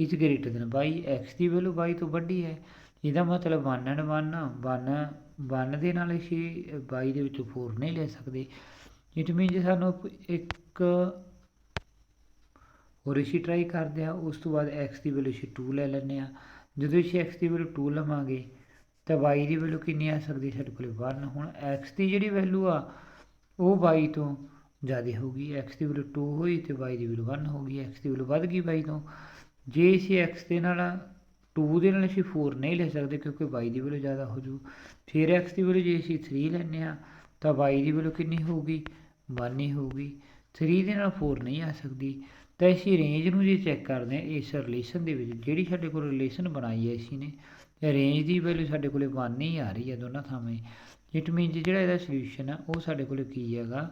is greater than Y, X ਦੀ ਵੈਲੂ ਵਾਈ ਤੋਂ ਵੱਡੀ ਹੈ। ਇਹਦਾ ਮਤਲਬ 1 ਐਂਡ 1 ਦੇ ਨਾਲ ਅਸੀਂ ਵਾਈ ਦੇ ਵਿੱਚੋਂ 4 ਨਹੀਂ ਲੈ ਸਕਦੇ। ਇਟ ਮੀਨ ਜੇ ਸਾਨੂੰ ਇੱਕ ਹੋਰ ਅਸੀਂ ਟਰਾਈ ਕਰਦੇ ਹਾਂ, ਉਸ ਤੋਂ ਬਾਅਦ ਐਕਸ ਦੀ ਵੈਲੂ ਅਸੀਂ 2 ਲੈ ਲੈਂਦੇ ਹਾਂ। ਜਦੋਂ ਅਸੀਂ ਐਕਸ ਦੀ ਵੈਲੂ 2 ਲਵਾਂਗੇ ਤਾਂ ਵਾਈ ਦੀ ਵੈਲੂ ਕਿੰਨੀ ਆ ਸਕਦੀ ਸਾਡੇ ਕੋਲ 1। ਹੁਣ ਐਕਸ ਦੀ ਜਿਹੜੀ ਵੈਲੂ ਆ ਉਹ ਵਾਈ ਤੋਂ ਜ਼ਿਆਦਾ ਹੋਊਗੀ, ਐਕਸ ਦੀ ਵੈਲੂ 2 ਹੋਈ ਅਤੇ ਵਾਈ ਦੀ ਵੈਲੂ 1 ਹੋ ਗਈ, ਐਕਸ ਦੀ ਵੈਲੂ ਵੱਧ ਗਈ ਵਾਈ ਤੋਂ। ਜੇ ਅਸੀਂ ਐਕਸ ਦੇ ਨਾਲ 2 ਦੇ ਨਾਲ ਅਸੀਂ 4 ਨਹੀਂ ਲੈ ਸਕਦੇ ਕਿਉਂਕਿ ਵਾਈ ਦੀ ਵੈਲੂ ਜ਼ਿਆਦਾ ਹੋ ਜੂ। ਫਿਰ ਐਕਸ ਦੀ ਵੈਲੂ ਜੇ ਅਸੀਂ 3 ਲੈਂਦੇ ਹਾਂ ਤਾਂ ਵਾਈ ਦੀ ਵੈਲੂ ਕਿੰਨੀ ਹੋਊਗੀ, 1 ਹੀ ਹੋਊਗੀ। 3 ਦੇ ਨਾਲ 4 ਨਹੀਂ ਆ ਸਕਦੀ। ਤਾਂ ਅਸੀਂ ਰੇਂਜ ਨੂੰ ਜੇ ਚੈੱਕ ਕਰਦੇ ਹਾਂ ਇਸ ਰਿਲੇਸ਼ਨ ਦੇ ਵਿੱਚ, ਜਿਹੜੀ ਸਾਡੇ ਕੋਲ ਰਿਲੇਸ਼ਨ ਬਣਾਈ ਹੈ ਅਸੀਂ ਨੇ, ਰੇਂਜ ਦੀ ਵੈਲੂ ਸਾਡੇ ਕੋਲ 1 ਹੀ ਆ ਰਹੀ ਹੈ ਦੋਨਾਂ ਥਾਵੇਂ। ਇਟ ਮੀਨਸ ਜਿਹੜਾ ਇਹਦਾ ਸੋਲਿਊਸ਼ਨ ਆ ਉਹ ਸਾਡੇ ਕੋਲ ਕੀ ਹੈਗਾ,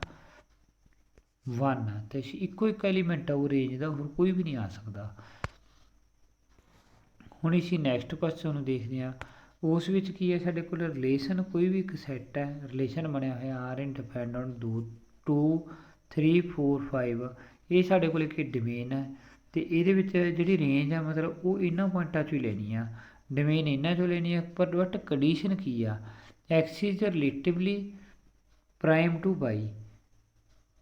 1 ਆ। ਅਤੇ ਇੱਕੋ ਇੱਕ ਐਲੀਮੈਂਟ ਆ ਉਹ ਰੇਂਜ ਦਾ, ਹੋਰ ਕੋਈ ਵੀ ਨਹੀਂ ਆ ਸਕਦਾ। ਹੁਣ ਅਸੀਂ ਨੈਕਸਟ ਕੁਐਸਚਨ ਨੂੰ ਦੇਖਦੇ ਹਾਂ। ਉਸ ਵਿੱਚ ਕੀ ਹੈ, ਸਾਡੇ ਕੋਲ ਰਿਲੇਸ਼ਨ ਕੋਈ ਵੀ ਇੱਕ ਸੈੱਟ ਹੈ, ਰਿਲੇਸ਼ਨ ਬਣਿਆ ਹੋਇਆ ਆਰ ਇਨ ਡਿਪੈਂਡੈਂਟ 2 3 4 5, ਇਹ ਸਾਡੇ ਕੋਲ ਇੱਕ ਡੋਮੇਨ ਹੈ ਅਤੇ ਇਹਦੇ ਵਿੱਚ ਜਿਹੜੀ ਰੇਂਜ ਆ ਮਤਲਬ ਉਹ ਇਹਨਾਂ ਪੁਆਇੰਟਾਂ 'ਚੋਂ ਹੀ ਲੈਣੀ ਆ, ਡੋਮੇਨ ਇਹਨਾਂ 'ਚੋਂ ਲੈਣੀ ਆ। ਪਰ ਬਟ ਕੰਡੀਸ਼ਨ ਕੀ ਆ, x is relatively prime to y,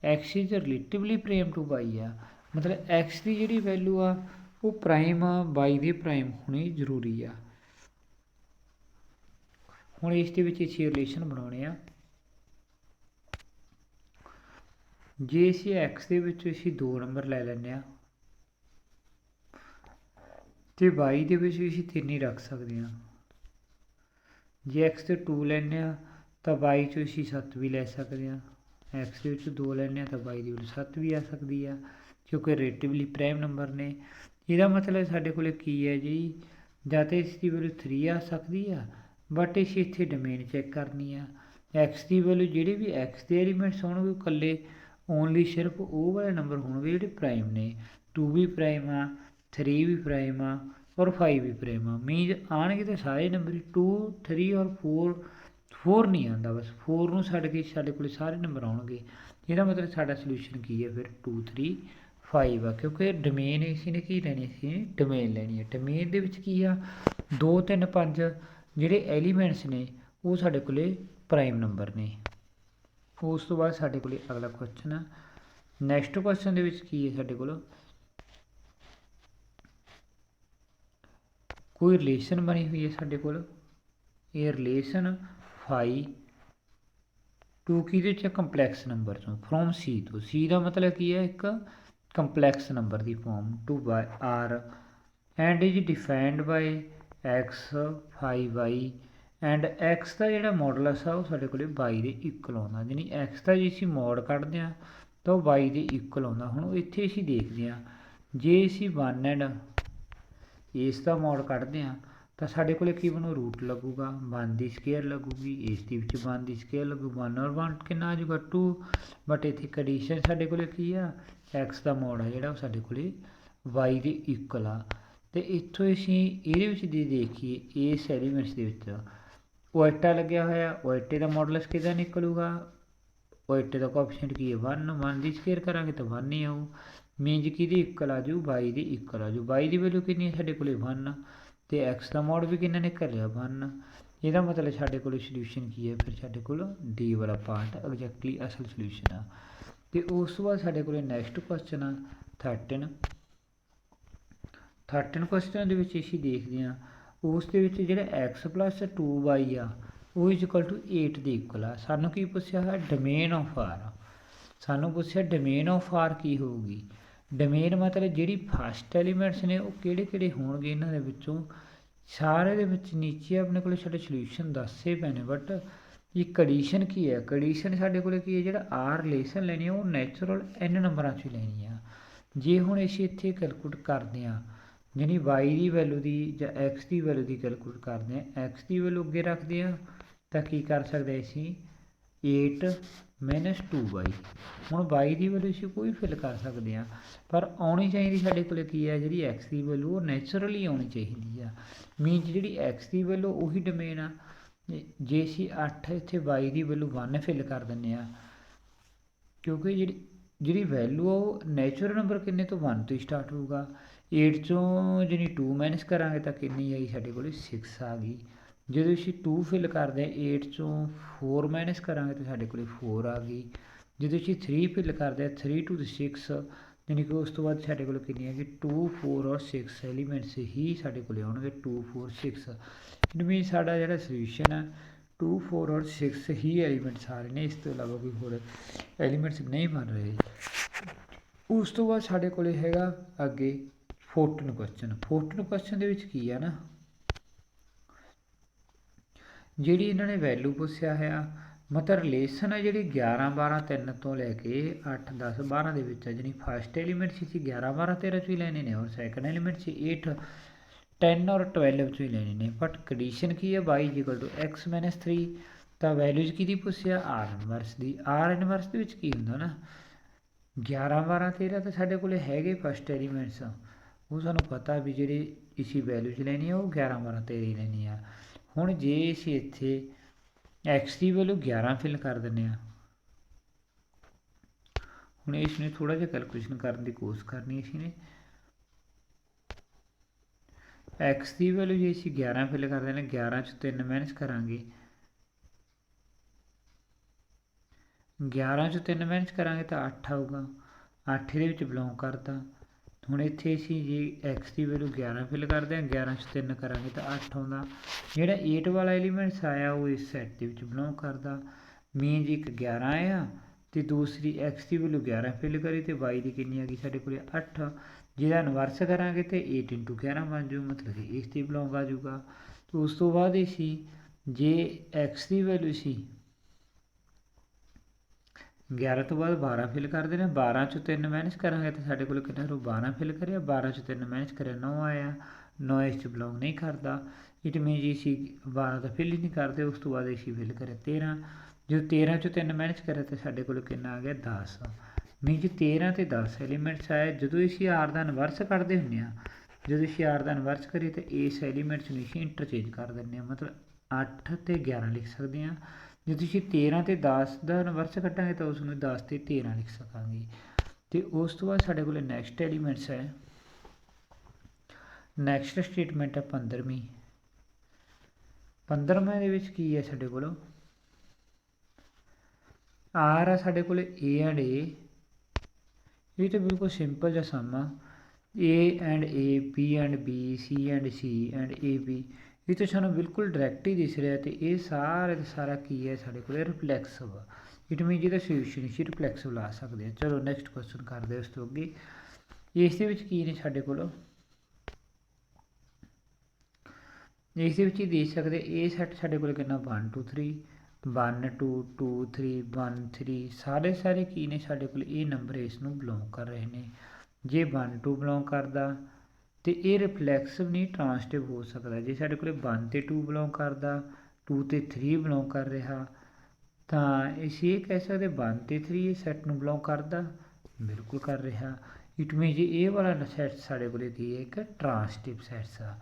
x is relatively prime to y ਆ, ਮਤਲਬ ਐਕਸ ਦੀ ਜਿਹੜੀ ਵੈਲੂ ਆ ਉਹ ਪ੍ਰਾਈਮ ਆ, ਵਾਈ ਦੀ ਪ੍ਰਾਈਮ ਹੋਣੀ ਜ਼ਰੂਰੀ ਆ। ਹੁਣ ਇਸ ਦੇ ਵਿੱਚ ਅਸੀਂ ਰਿਲੇਸ਼ਨ ਬਣਾਉਣੇ ਆ। ਜੇ ਅਸੀਂ ਐਕਸ ਦੇ ਵਿੱਚ ਅਸੀਂ 2 ਨੰਬਰ ਲੈ ਲੈਂਦੇ ਹਾਂ ਅਤੇ ਵਾਈ ਦੇ ਵਿੱਚ ਵੀ ਅਸੀਂ 3 ਹੀ ਰੱਖ ਸਕਦੇ ਹਾਂ। ਜੇ ਐਕਸ 'ਤੇ 2 ਲੈਂਦੇ ਹਾਂ ਤਾਂ ਵਾਈ 'ਚੋਂ ਅਸੀਂ 7 ਵੀ ਲੈ ਸਕਦੇ ਹਾਂ। ਐਕਸ ਦੇ ਵਿੱਚ 2 ਲੈਂਦੇ ਹਾਂ ਤਾਂ ਵਾਈ ਦੀ ਵੈਲੂ 7 ਵੀ ਆ ਸਕਦੀ ਆ, ਕਿਉਂਕਿ ਰਿਲੇਟਿਵਲੀ ਪ੍ਰਾਈਮ ਨੰਬਰ ਨੇ। ਇਹਦਾ ਮਤਲਬ ਸਾਡੇ ਕੋਲ ਕੀ ਹੈ ਜੀ, ਜਾਂ ਤਾਂ ਇਸ ਦੀ ਵੈਲੂ 3 ਆ ਸਕਦੀ ਆ, ਬਟ ਅਸੀਂ ਇੱਥੇ ਡੋਮੇਨ ਚੈੱਕ ਕਰਨੀ ਆ। ਐਕਸ ਦੀ ਵੈਲੂ ਜਿਹੜੇ ਵੀ ਐਕਸ ਦੇ ਐਲੀਮੈਂਟਸ ਹੋਣਗੇ ਉਹ ਇਕੱਲੇ ਓਨਲੀ ਸਿਰਫ ਉਹ ਵਾਲੇ ਨੰਬਰ ਹੋਣਗੇ ਜਿਹੜੇ ਪ੍ਰਾਈਮ ਨੇ। 2 ਵੀ ਪ੍ਰਾਈਮ ਆ, 3 ਵੀ ਪ੍ਰਾਈਮ ਆ ਔਰ 5 ਵੀ ਪ੍ਰਾਈਮ ਆ। ਮੀਨਜ਼ ਆਉਣਗੇ ਤਾਂ ਸਾਰੇ ਨੰਬਰ 2 3 ਔਰ 4 ਨਹੀਂ ਆਉਂਦਾ, ਬਸ 4 ਨੂੰ ਛੱਡ ਕੇ ਸਾਡੇ ਕੋਲ ਸਾਰੇ ਨੰਬਰ ਆਉਣਗੇ। ਇਹਦਾ ਮਤਲਬ ਸਾਡਾ ਸੋਲਿਊਸ਼ਨ ਕੀ ਹੈ ਫਿਰ 2 3 5 ਆ, ਕਿਉਂਕਿ ਡੋਮੇਨ ਅਸੀਂ ਨੇ ਕੀ ਲੈਣੀ, ਅਸੀਂ ਡੋਮੇਨ ਲੈਣੀ ਹੈ। ਡੋਮੇਨ ਦੇ ਵਿੱਚ ਕੀ ਆ, 2 3 5 ਜਿਹੜੇ ਐਲੀਮੈਂਟਸ ਨੇ ਉਹ ਸਾਡੇ ਕੋਲ ਪ੍ਰਾਈਮ ਨੰਬਰ ਨੇ। ਉਸ ਤੋਂ ਬਾਅਦ ਸਾਡੇ ਕੋਲ ਅਗਲਾ ਕੁਐਸਚਨ ਆ। ਨੈਕਸਟ ਕੁਐਸਚਨ ਦੇ ਵਿੱਚ ਕੀ ਹੈ, ਸਾਡੇ ਕੋਲ ਕੋਈ ਰਿਲੇਸ਼ਨ ਬਣੀ ਹੋਈ ਹੈ ਸਾਡੇ ਕੋਲ। ਇਹ ਰਿਲੇਸ਼ਨ ਫਾਈ ਟੂ ਕਿਹਦੇ 'ਚ, ਕੰਪਲੈਕਸ ਨੰਬਰ ਤੋਂ, ਫਰੋਮ ਸੀ ਤੋਂ। ਸੀ ਦਾ ਮਤਲਬ ਕੀ ਹੈ, ਇੱਕ ਕੰਪਲੈਕਸ ਨੰਬਰ ਦੀ form to by r and is defined by x phi y and x ਦਾ ਜਿਹੜਾ ਮੋਡਲਸ ਆ ਉਹ ਸਾਡੇ ਕੋਲ ਵਾਈ ਦੇ ਇਕੁਅਲ ਆਉਂਦਾ। ਜਾਨੀ ਐਕਸ ਦਾ ਜੇ ਅਸੀਂ ਮੋਡ ਕੱਢਦੇ ਹਾਂ ਤਾਂ ਉਹ ਵਾਈ ਦੇ ਇਕੁਅਲ ਆਉਂਦਾ। ਹੁਣ ਇੱਥੇ ਅਸੀਂ ਦੇਖਦੇ ਹਾਂ, ਜੇ ਅਸੀਂ 1 ਐਂਡ ਇਸ ਦਾ ਮੋਡ ਕੱਢਦੇ ਹਾਂ ਤਾਂ ਸਾਡੇ ਕੋਲ ਕੀ ਬਣੂ, ਰੂਟ ਲੱਗੂਗਾ, 1 ਦੀ ਸਕੇਅਰ ਲੱਗੂਗੀ, ਇਸ ਦੇ ਵਿੱਚ 1 ਦੀ ਸਕੇਅਰ ਲੱਗੂ, 1 ਔਰ 1 ਕਿੰਨਾ ਆ ਜਾਊਗਾ 2। ਬਟ ਇੱਥੇ ਕੰਡੀਸ਼ਨ ਸਾਡੇ ਕੋਲ ਕੀ ਆ, ਐਕਸ ਦਾ ਮੋਡ ਆ ਜਿਹੜਾ ਉਹ ਸਾਡੇ ਕੋਲ ਵਾਈ ਦੇ ਇਕੁਅਲ ਆ। ਅਤੇ ਇੱਥੋਂ ਅਸੀਂ ਇਹਦੇ ਵਿੱਚ ਜੇ ਦੇਖੀਏ ਇਸ ਐਲੀਮੈਂਟਸ ਦੇ ਵਿੱਚ ਓਇਟਾ ਲੱਗਿਆ ਹੋਇਆ, ਓਇਟੇ ਦਾ ਮੋਡਲਸ ਕਿਹਦਾ ਨਿਕਲੂਗਾ, ਓਇਟੇ ਦਾ ਕੋਐਫੀਸ਼ੀਐਂਟ ਕੀ ਹੈ 1, 1 ਦੀ ਸਕੇਅਰ ਕਰਾਂਗੇ ਤਾਂ 1 ਹੀ ਆਊ। ਮੀਨਜ਼ ਕਿਹਦੀ ਇਕੁਅਲ ਆ ਜੂ, ਵਾਈ ਦੀ ਇਕੁਅਲ ਆ ਜੂ। ਵਾਈ ਦੀ ਵੈਲੂ ਕਿੰਨੀ ਹੈ ਸਾਡੇ ਕੋਲ 1 ਅਤੇ ਐਕਸ ਦਾ ਮੋਡ ਵੀ ਕਿੰਨਾ ਨਿਕਲ ਰਿਹਾ 1। ਇਹਦਾ ਮਤਲਬ ਸਾਡੇ ਕੋਲ ਸੋਲਿਊਸ਼ਨ ਕੀ ਹੈ, ਫਿਰ ਸਾਡੇ ਕੋਲ ਡੀ ਵਾਲਾ ਪਾਰਟ ਐਗਜੈਕਟਲੀ ਅਸਲ ਸੋਲਿਊਸ਼ਨ ਆ। ਅਤੇ ਉਸ ਤੋਂ ਬਾਅਦ ਸਾਡੇ ਕੋਲ ਨੈਕਸਟ ਕੁਐਸਚਨ ਆ 13 ਕੁਐਸਚਨ ਦੇ ਵਿੱਚ ਅਸੀਂ ਦੇਖਦੇ ਹਾਂ। ਉਸ ਦੇ ਵਿੱਚ ਜਿਹੜਾ ਐਕਸ ਪਲੱਸ 2y ਆ ਉਹ ਇਜ਼ਕਲ ਟੂ 8 ਦੇ ਇਕੁਅਲ ਆ। ਸਾਨੂੰ ਕੀ ਪੁੱਛਿਆ ਹੈ, ਡੋਮੇਨ ਆਫ ਆਰ। ਸਾਨੂੰ ਪੁੱਛਿਆ ਡੋਮੇਨ ਆਫ ਆਰ ਕੀ ਹੋਊਗੀ। ਡੋਮੇਨ ਮਤਲਬ ਜਿਹੜੀ ਫਸਟ ਐਲੀਮੈਂਟਸ ਨੇ ਉਹ ਕਿਹੜੇ ਕਿਹੜੇ ਹੋਣਗੇ ਇਹਨਾਂ ਦੇ ਵਿੱਚੋਂ, ਸਾਰੇ ਦੇ ਵਿੱਚ ਨੀਚੇ ਆਪਣੇ ਕੋਲ ਸਾਡੇ ਸੋਲਿਊਸ਼ਨ ਦੱਸੇ ਪਏ ਨੇ। ਬਟ ਇਹ ਕੰਡੀਸ਼ਨ ਕੀ ਹੈ, ਕੰਡੀਸ਼ਨ ਸਾਡੇ ਕੋਲ ਕੀ ਹੈ, ਜਿਹੜਾ ਆਰ ਰਿਲੇਸ਼ਨ ਲੈਣੀ ਆ ਉਹ ਨੈਚੁਰਲ n ਨੰਬਰਾਂ 'ਚ ਲੈਣੀ ਆ। ਜੇ ਹੁਣ ਅਸੀਂ ਇੱਥੇ ਕੈਲਕੂਲੇਟ ਕਰਦੇ ਹਾਂ यानी वाई की वैल्यू की ਜਾਂ एक्स की वैल्यू की कैलकुलेट करते हैं एक्स की वैल्यू अगे रखते हैं तो की कर सकते असी 8 - 2y हुण y की वैल्यू असीं कोई फिल कर सकते हैं पर आनी चाहिए साढ़े कोल की है जी एक्स की वैल्यू वो नैचुरली आनी चाहिए आ मीनस जी एक्स की वैल्यू उही डोमेन आ जे असीं 8 इत्थे y की वैल्यू 1 फिल कर दिंदे आ क्योंकि जी वैल्यू आ वो नैचुरल नंबर किन्ने तो 1 तो ही स्टार्ट होगा 8 चों जी 2 माइनस करांगे तो कितनी आई साढ़े को 6 आ गई जो असीं 2 फिल करते हैं 8 चों 4 माइनस करांगे तो साढ़े को 4 आ गई जो असीं 3 फिल करते हैं 3 to 6 यानी कि उस तो बाद साढ़े को कितनी है कि 2 4 और 6 एलीमेंट्स ही साढ़े को आउणगे 2 4 6 इट मीन साडा जिहड़ा सोल्यूशन है 2 4 और 6 ही एलीमेंट्स आ रहे हैं इस तो इलावा कोई होर एलीमेंट्स नहीं बन रहे उस तो बाद साढ़े को हैगा अगे 14 क्वेश्चन दे विच की है ना ਜਿਹੜੀ ਇਹਨਾਂ ਨੇ ਵੈਲਿਊ ਪੁੱਛਿਆ ਹੈ ਮਤਲਬ ਰਿਲੇਸ਼ਨ ਹੈ ਜਿਹੜੀ 11 12 3 ਤੋਂ ਲੈ ਕੇ 8 10 12 ਦੇ ਵਿੱਚ ਹੈ ਜਿਹੜੀ ਫਸਟ ਐਲੀਮੈਂਟ ਸੀ 11 12 13 ਚ ਹੀ ਲੈਣੇ ਨੇ ਔਰ ਸੈਕੰਡ ਐਲੀਮੈਂਟ ਸੀ 8 10 ਔਰ 12 ਚ ਹੀ ਲੈਣੇ ਨੇ ਬਟ ਕੰਡੀਸ਼ਨ ਕੀ ਹੈ y x - 3 ਤਾਂ ਵੈਲਿਊਜ਼ ਕਿਹਦੀ ਪੁੱਛਿਆ r ਇਨਵਰਸ ਦੀ r ਇਨਵਰਸ ਦੇ ਵਿੱਚ ਕੀ ਹੁੰਦਾ ਨਾ 11 12 13 ਤਾਂ ਸਾਡੇ ਕੋਲੇ ਹੈਗੇ ਫਸਟ ਐਲੀਮੈਂਟਸ ਉਹ ਸਾਨੂੰ ਪਤਾ ਵੀ ਜਿਹੜੇ ਇਸੀ ਵੈਲਿਊ ਚ ਲੈਣੀ ਆ ਉਹ 11 12 13 ਹੀ ਲੈਣੀ ਆ ਹੁਣ ਜੇ ਅਸੀਂ ਇੱਥੇ एक्स की वैल्यू 11 फिल कर दें हूँ इसने थोड़ा जिहा कैलकुलेशन करने की कोशिश करनी इसी ने एक्स की वैल्यू जे असीं 11 फिल कर दें 11 च 3 माइनस करांगे 11 च 3 माइनस करांगे तो 8 आऊगा 8 ये बिलोंग करता हुण इत्थे असीं जे एक्स की वैल्यू 11 फिल करते हैं 11 च 3 करांगे तो 8 आउंदा जिहड़ा 8 वाला एलीमेंट्स आया वो इस सैट दे विच बिलोंग करता मीन जी एक 11 आया तो दूसरी एक्स की वैल्यू 11 फिल करी तो वाई की कितनी आ गई साढ़े को 8 जिहदा इनवर्स करांगे तो 8 × 11 बन जाऊ मतलब कि इस ते बिलोंग आ जाऊगा तो उस तो बाद असीं जे एक्स की वैल्यू सी 11 तो बाद 12 फिल कर देना 12 चो 3 माइनस करांगे तो साढ़े को कितना 12 फिल करिया 12 चो 3 माइनस करिया 9 आया 9 इस बिलोंग नहीं करता इट मीन जी इसी 12 तो फिल ही नहीं करते उस तो बाद इसी फिल करे 13 जो 13 चो 3 माइनस करे तो साढ़े को कितना आ गया 10 मीन जी 13 तो 10 एलीमेंट्स आए जो इसी आर का इनवर्स करते होंगे जो इसी आर का इनवर्स करिए तो इस एलीमेंट्स में इसी इंटरचेंज कर दें मतलब 8 तो 11 लिख सकते हैं जो तुम 13 तो 10 का इनवर्स कटांगे तो उसमें 10 तो 13 लिख सकांगे तो उस तो बाद साढ़े को नैक्सट एलीमेंट्स है नैक्सट स्टेटमेंट है 15वीं 15वें की है साढ़े को आर है साढ़े को ए एंड ए तो बिल्कुल सिंपल जा सम आ A and A B and B C and C and A B ये तो सूँ बिल्कुल डायरैक्ट ही दिस रहा तो ये सारे सारा की है साढ़े को रिफ्लैक्सिव इट मीन जो सोल्यूशन इसी रिफ्लैक्सिव ला सकते हैं चलो नैक्सट क्वेश्चन करते हैं उस तो अगे इस की ने साढ़े को इस दे सकते ए सैट साढ़े को 1 2 3 1 2 2 3 1 3 सारे की ने साढ़े को नंबर इसनों बिलोंग कर रहे हैं जे 1 2 बिलोंग करता तो ये रिफ्लैक्सिव नहीं ट्रांसटिव हो सकता जे साढ़े को 1 तो 2 बिलोंग करता 2 तो 3 बिलोंग कर रहा तो असीं ये कह सकते 1 तो 3 ये सैट में बिलोंग करता बिल्कुल कर रहा इट मीन जी ये वाला सैट साढ़े को की है एक ट्रांसटिव सैट्स आ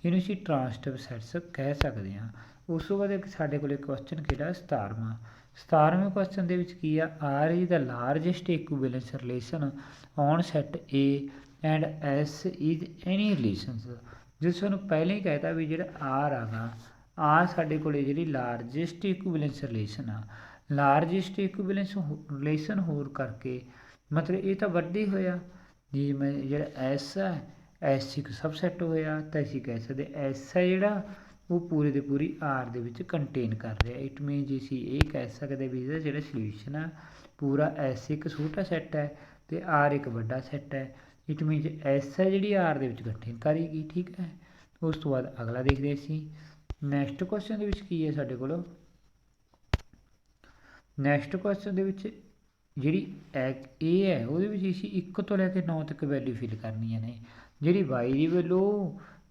इन्हूं असीं ट्रांसटिव सैट्स कह सकते हैं उस तो बाद साढ़े को क्वेश्चन किहड़ा 17वें क्वेश्चन दे विच की R is the largest equivalence relation on set A and S is any relation जो सूँ पहले ही कहता भी जो आर आगा आ साढ़े को जी लार्जेस्ट इक्विवेलेंस रिलेशन आ लार्जेस्ट इक्विवेलेंस रिलेशन होर करके मतलब ये तो वड्डी होया जी मैं जो एस है एस एक सबसैट होया तो असीं कह सकते एस है जोड़ा वो पूरे के पूरी आर दे कंटेन कर रहा इट मीन जी असीं ये कह सकते भी इसका जो सोल्यूशन है पूरा एस एक छोटा सैट है तो आर एक बड़ा सैट है इट मीन एस है जी आर दे कंटेन करेगी ठीक है उस तो बाद अगला देखते असीं नैक्सट क्वेश्चन की है साढ़े को नैक्सट क्वेश्चन जी ए है वो असीं 1 तो लैके 9 तक वैल्यू फिल करनी ने ਜਿਹੜੀ y ਦੀ ਵੈਲੂ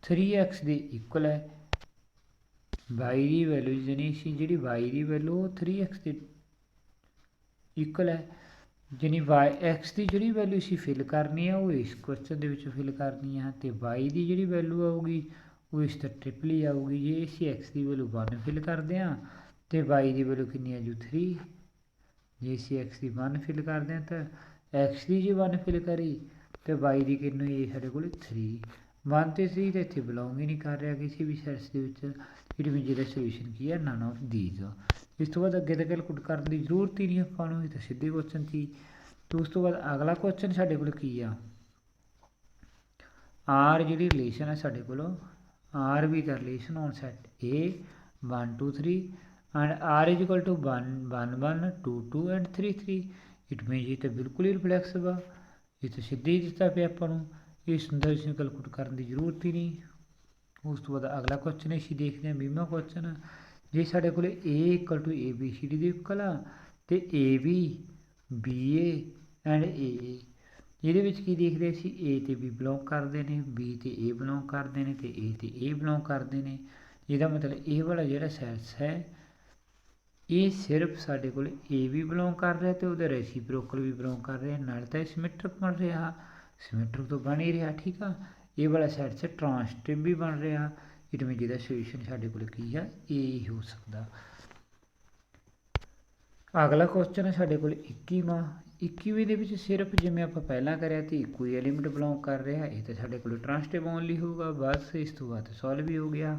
3x ਦੇ ਇਕੁਅਲ ਹੈ, y ਦੀ ਵੈਲੂ ਜਾਨੀ ਸੀ ਜਿਹੜੀ y ਦੀ ਵੈਲੂ 3x ਦੇ ਇਕੁਅਲ ਹੈ, ਜਾਨੀ x ਦੀ ਜਿਹੜੀ ਵੈਲੂ ਅਸੀਂ ਫਿਲ ਕਰਨੀ ਆ ਉਹ ਇਸ ਕੁਐਸਚਨ ਦੇ ਵਿੱਚ ਫਿਲ ਕਰਨੀ ਆ, ਅਤੇ y ਦੀ ਜਿਹੜੀ ਵੈਲੂ ਆਊਗੀ ਉਹ ਇਸ ਦਾ ਟ੍ਰਿਪਲ ਹੀ ਆਊਗੀ। ਜੇ ਅਸੀਂ x ਦੀ ਵੈਲੂ 1 ਫਿਲ ਕਰਦੇ ਹਾਂ ਅਤੇ y ਦੀ ਵੈਲੂ ਕਿੰਨੀ ਆ ਜੂ 3। ਜੇ ਅਸੀਂ x ਦੀ 1 ਫਿਲ ਕਰਦੇ ਹਾਂ ਤਾਂ x ਦੀ ਜੇ 1 ਫਿਲ ਕਰੀ ਅਤੇ y ਦੀ ਕਿੰਨੀ ਹੋਈ ਸਾਡੇ ਕੋਲ 3। 1 ਅਤੇ 3 ਤਾਂ ਇੱਥੇ ਬਿਲੋਂਗ ਹੀ ਨਹੀਂ ਕਰ ਰਿਹਾ ਕਿਸੇ ਵੀ ਸੈਟਸ ਦੇ ਵਿੱਚ, ਇਟ ਮੀਨਸ ਜਿਹਦਾ ਸੋਲਿਊਸ਼ਨ ਕੀ ਹੈ ਨਨ ਆਫ ਦੀਜ਼। ਇਸ ਤੋਂ ਬਾਅਦ ਅੱਗੇ ਤਾਂ ਕੈਲਕੂਲੇਟ ਕਰਨ ਦੀ ਜ਼ਰੂਰਤ ਹੀ ਨਹੀਂ ਆਪਾਂ ਨੂੰ, ਇਹ ਤਾਂ ਸਿੱਧੇ ਕੁਐਸਚਨ ਸੀ। ਅਤੇ ਉਸ ਤੋਂ ਬਾਅਦ ਅਗਲਾ ਕੁਐਸਚਨ ਸਾਡੇ ਕੋਲ ਕੀ ਆ, ਆਰ ਜਿਹੜੀ ਰਿਲੇਸ਼ਨ ਹੈ ਸਾਡੇ ਕੋਲ R be the relation on set A 1 2 3 and R is equal to 1 1 1 2 2 and 3 3। It means ਇਹ ਤਾਂ ਬਿਲਕੁਲ ਹੀ ਰਿਫਲੈਕਸਿਵ ਆ, ਇਹ ਤਾਂ ਸਿੱਧੇ ਹੀ ਦਿੱਤਾ ਪਿਆ ਆਪਾਂ ਨੂੰ, ਇਸ ਨੂੰ ਅਸੀਂ ਕੈਲਕੂਲੇਟ ਕਰਨ ਦੀ ਜ਼ਰੂਰਤ ਹੀ ਨਹੀਂ। ਉਸ ਤੋਂ ਬਾਅਦ ਅਗਲਾ ਕੁਐਸਚਨ ਅਸੀਂ ਦੇਖਦੇ ਹਾਂ 20ਵਾਂ ਕੁਐਸਚਨ, ਜੇ ਸਾਡੇ ਕੋਲ A ਇਕੁਅਲ ਟੂ ABCD ਦੇ ਇਕੁਅਲ ਆ ਅਤੇ AB BA ਐਂਡ AA, ਇਹਦੇ ਵਿੱਚ ਕੀ ਦੇਖਦੇ ਅਸੀਂ A ਤੇ B ਬਿਲੋਂਗ ਕਰਦੇ ਨੇ, B ਤੇ A ਬਿਲੋਂਗ ਕਰਦੇ ਨੇ ਅਤੇ A ਤੇ A ਬਿਲੋਂਗ ਕਰਦੇ ਨੇ। ਇਹਦਾ ਮਤਲਬ ਇਹ ਵਾਲਾ ਜਿਹੜਾ ਸੈਟਸ ਹੈ ਇਹ ਸਿਰਫ ਸਾਡੇ ਕੋਲ A ਵੀ ਬਿਲੋਂਗ ਕਰ ਰਿਹਾ ਅਤੇ ਉਹਦਾ ਰੈਸੀਪ੍ਰੋਕਲ ਵੀ ਬਿਲੋਂਗ ਕਰ ਰਿਹਾ, ਨਾਲ ਤਾਂ ਇਹ ਸਿਮੈਟਰਿਕ ਬਣ ਰਿਹਾ, ਸਿਮੈਟਰਿਕ ਤੋਂ ਬਣ ਹੀ ਰਿਹਾ, ਠੀਕ ਆ। ਇਹ ਵਾਲਾ ਸੈਟਸ ਟ੍ਰਾਂਸਟਿਵ ਵੀ ਬਣ ਰਿਹਾ, ਇਟ ਮੀਨ ਜਿਹਦਾ ਸੋਲਿਊਸ਼ਨ ਸਾਡੇ ਕੋਲ ਕੀ ਆ A ਹੀ ਹੋ ਸਕਦਾ। ਅਗਲਾ ਕੁਐਸਚਨ ਹੈ ਸਾਡੇ ਕੋਲ 21ਵਾਂ। 21ਵੀਂ ਦੇ ਵਿੱਚ ਸਿਰਫ ਜਿਵੇਂ ਆਪਾਂ ਪਹਿਲਾਂ ਕਰਿਆ ਤੇ ਇੱਕੋ ਹੀ ਐਲੀਮੈਂਟ ਬਿਲੋਂਗ ਕਰ ਰਿਹਾ, ਇਹ ਤਾਂ ਸਾਡੇ ਕੋਲ ਟ੍ਰਾਂਸਟਿਵ ਓਨਲੀ ਹੋਊਗਾ ਬਸ। ਇਸ ਤੋਂ ਬਾਅਦ ਸੋਲਵ ਵੀ ਹੋ ਗਿਆ।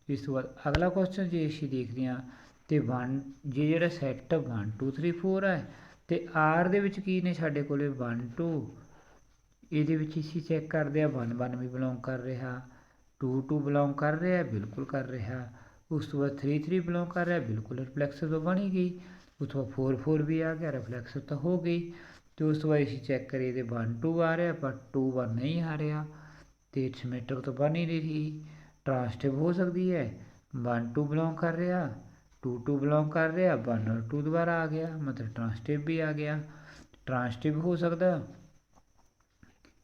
ਇਸ ਤੋਂ ਬਾਅਦ ਅਗਲਾ ਕੁਐਸਚਨ ਜੇ ਅਸੀਂ ਦੇਖਦੇ ਹਾਂ ਅਤੇ ਜੇ ਜਿਹੜਾ ਸੈੱਟ 1 2 3 4 ਹੈ ਅਤੇ ਆਰ ਦੇ ਵਿੱਚ ਕੀ ਨੇ ਸਾਡੇ ਕੋਲ 1 2, ਇਹਦੇ ਵਿੱਚ ਅਸੀਂ ਚੈੱਕ ਕਰਦੇ ਹਾਂ 1 1 ਵੀ ਬਿਲੋਂਗ ਕਰ ਰਿਹਾ, 2 2 ਬਿਲੋਂਗ ਕਰ ਰਿਹਾ, ਬਿਲਕੁਲ ਕਰ ਰਿਹਾ। ਉਸ ਤੋਂ ਬਾਅਦ 3 3 ਬਿਲੋਂਗ ਕਰ ਰਿਹਾ, ਬਿਲਕੁਲ ਰਿਫਲੈਕਸਿਵ ਤੋਂ ਬਣ ਹੀ ਗਈ। ਉੱਥੋਂ 4 4 ਵੀ ਆ ਗਿਆ, ਰਿਫਲੈਕਸਿਵ ਤਾਂ ਹੋ ਗਈ। ਅਤੇ ਉਸ ਤੋਂ ਬਾਅਦ ਅਸੀਂ ਚੈੱਕ ਕਰੀਏ ਤੇ 1 2 ਆ ਰਿਹਾ ਪਰ 2 1 ਨਹੀਂ ਆ ਰਿਹਾ, ਅਤੇ ਸਿਮੈਟਰਿਕ ਤੋਂ ਬਣ ਹੀ ਨਹੀਂ ਰਹੀ। ਟ੍ਰਾਂਸਟਿਵ ਹੋ ਸਕਦੀ ਹੈ, 1 2 ਬਿਲੋਂਗ ਕਰ ਰਿਹਾ, 2 2 ਬਿਲੋਂਗ ਕਰ ਰਿਹਾ, 1 ਔਰ 2 ਦੁਬਾਰਾ ਆ ਗਿਆ, ਮਤਲਬ ਟ੍ਰਾਂਸਟਿਵ ਵੀ ਆ ਗਿਆ। ਟ੍ਰਾਂਸਟਿਵ ਹੋ ਸਕਦਾ,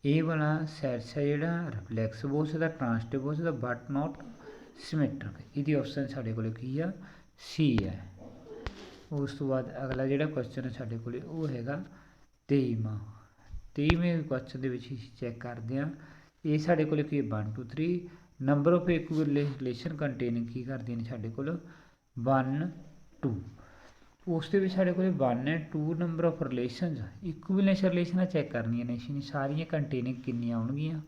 ਇਹ ਵਾਲਾ ਸੈਟਸ ਹੈ ਜਿਹੜਾ ਰਿਫਲੈਕਸਿਵ ਹੋ ਸਕਦਾ, ਟ੍ਰਾਂਸਟਿਵ ਹੋ ਸਕਦਾ ਬਟ ਨੋਟ ਸਿਮੈਟਰਿਕ। ਇਹਦੀ ਆਪਸ਼ਨ ਸਾਡੇ ਕੋਲ ਕੀ ਆ C ਹੈ। ਉਸ ਤੋਂ ਬਾਅਦ ਅਗਲਾ ਜਿਹੜਾ ਕੁਐਸਚਨ ਹੈ ਸਾਡੇ ਕੋਲ ਉਹ ਹੈਗਾ 23ਵਾਂ। 23ਵੇਂ ਕੁਐਸਚਨ ਦੇ ਵਿੱਚ ਅਸੀਂ ਚੈੱਕ ਕਰਦੇ ਹਾਂ, ਇਹ ਸਾਡੇ ਕੋਲ ਕੀ 1 2 3 ਨੰਬਰ ਆਫ ਇਕੁਇਲੇਸ਼ਨ ਕੰਟੇਨਿੰਗ ਕੀ ਕਰਦੀਆਂ ਨੇ ਸਾਡੇ ਕੋਲ 1 2। ਉਸ ਦੇ ਵਿੱਚ ਸਾਡੇ ਕੋਲ 1 and 2 number of relations equation ਰਿਲੇਸ਼ਨਾਂ ਚੈੱਕ ਕਰਨੀਆਂ ਨੇ ਅਸੀਂ, ਸਾਰੀਆਂ ਕੰਟੇਨਿੰਗ ਕਿੰਨੀਆਂ ਆਉਣਗੀਆਂ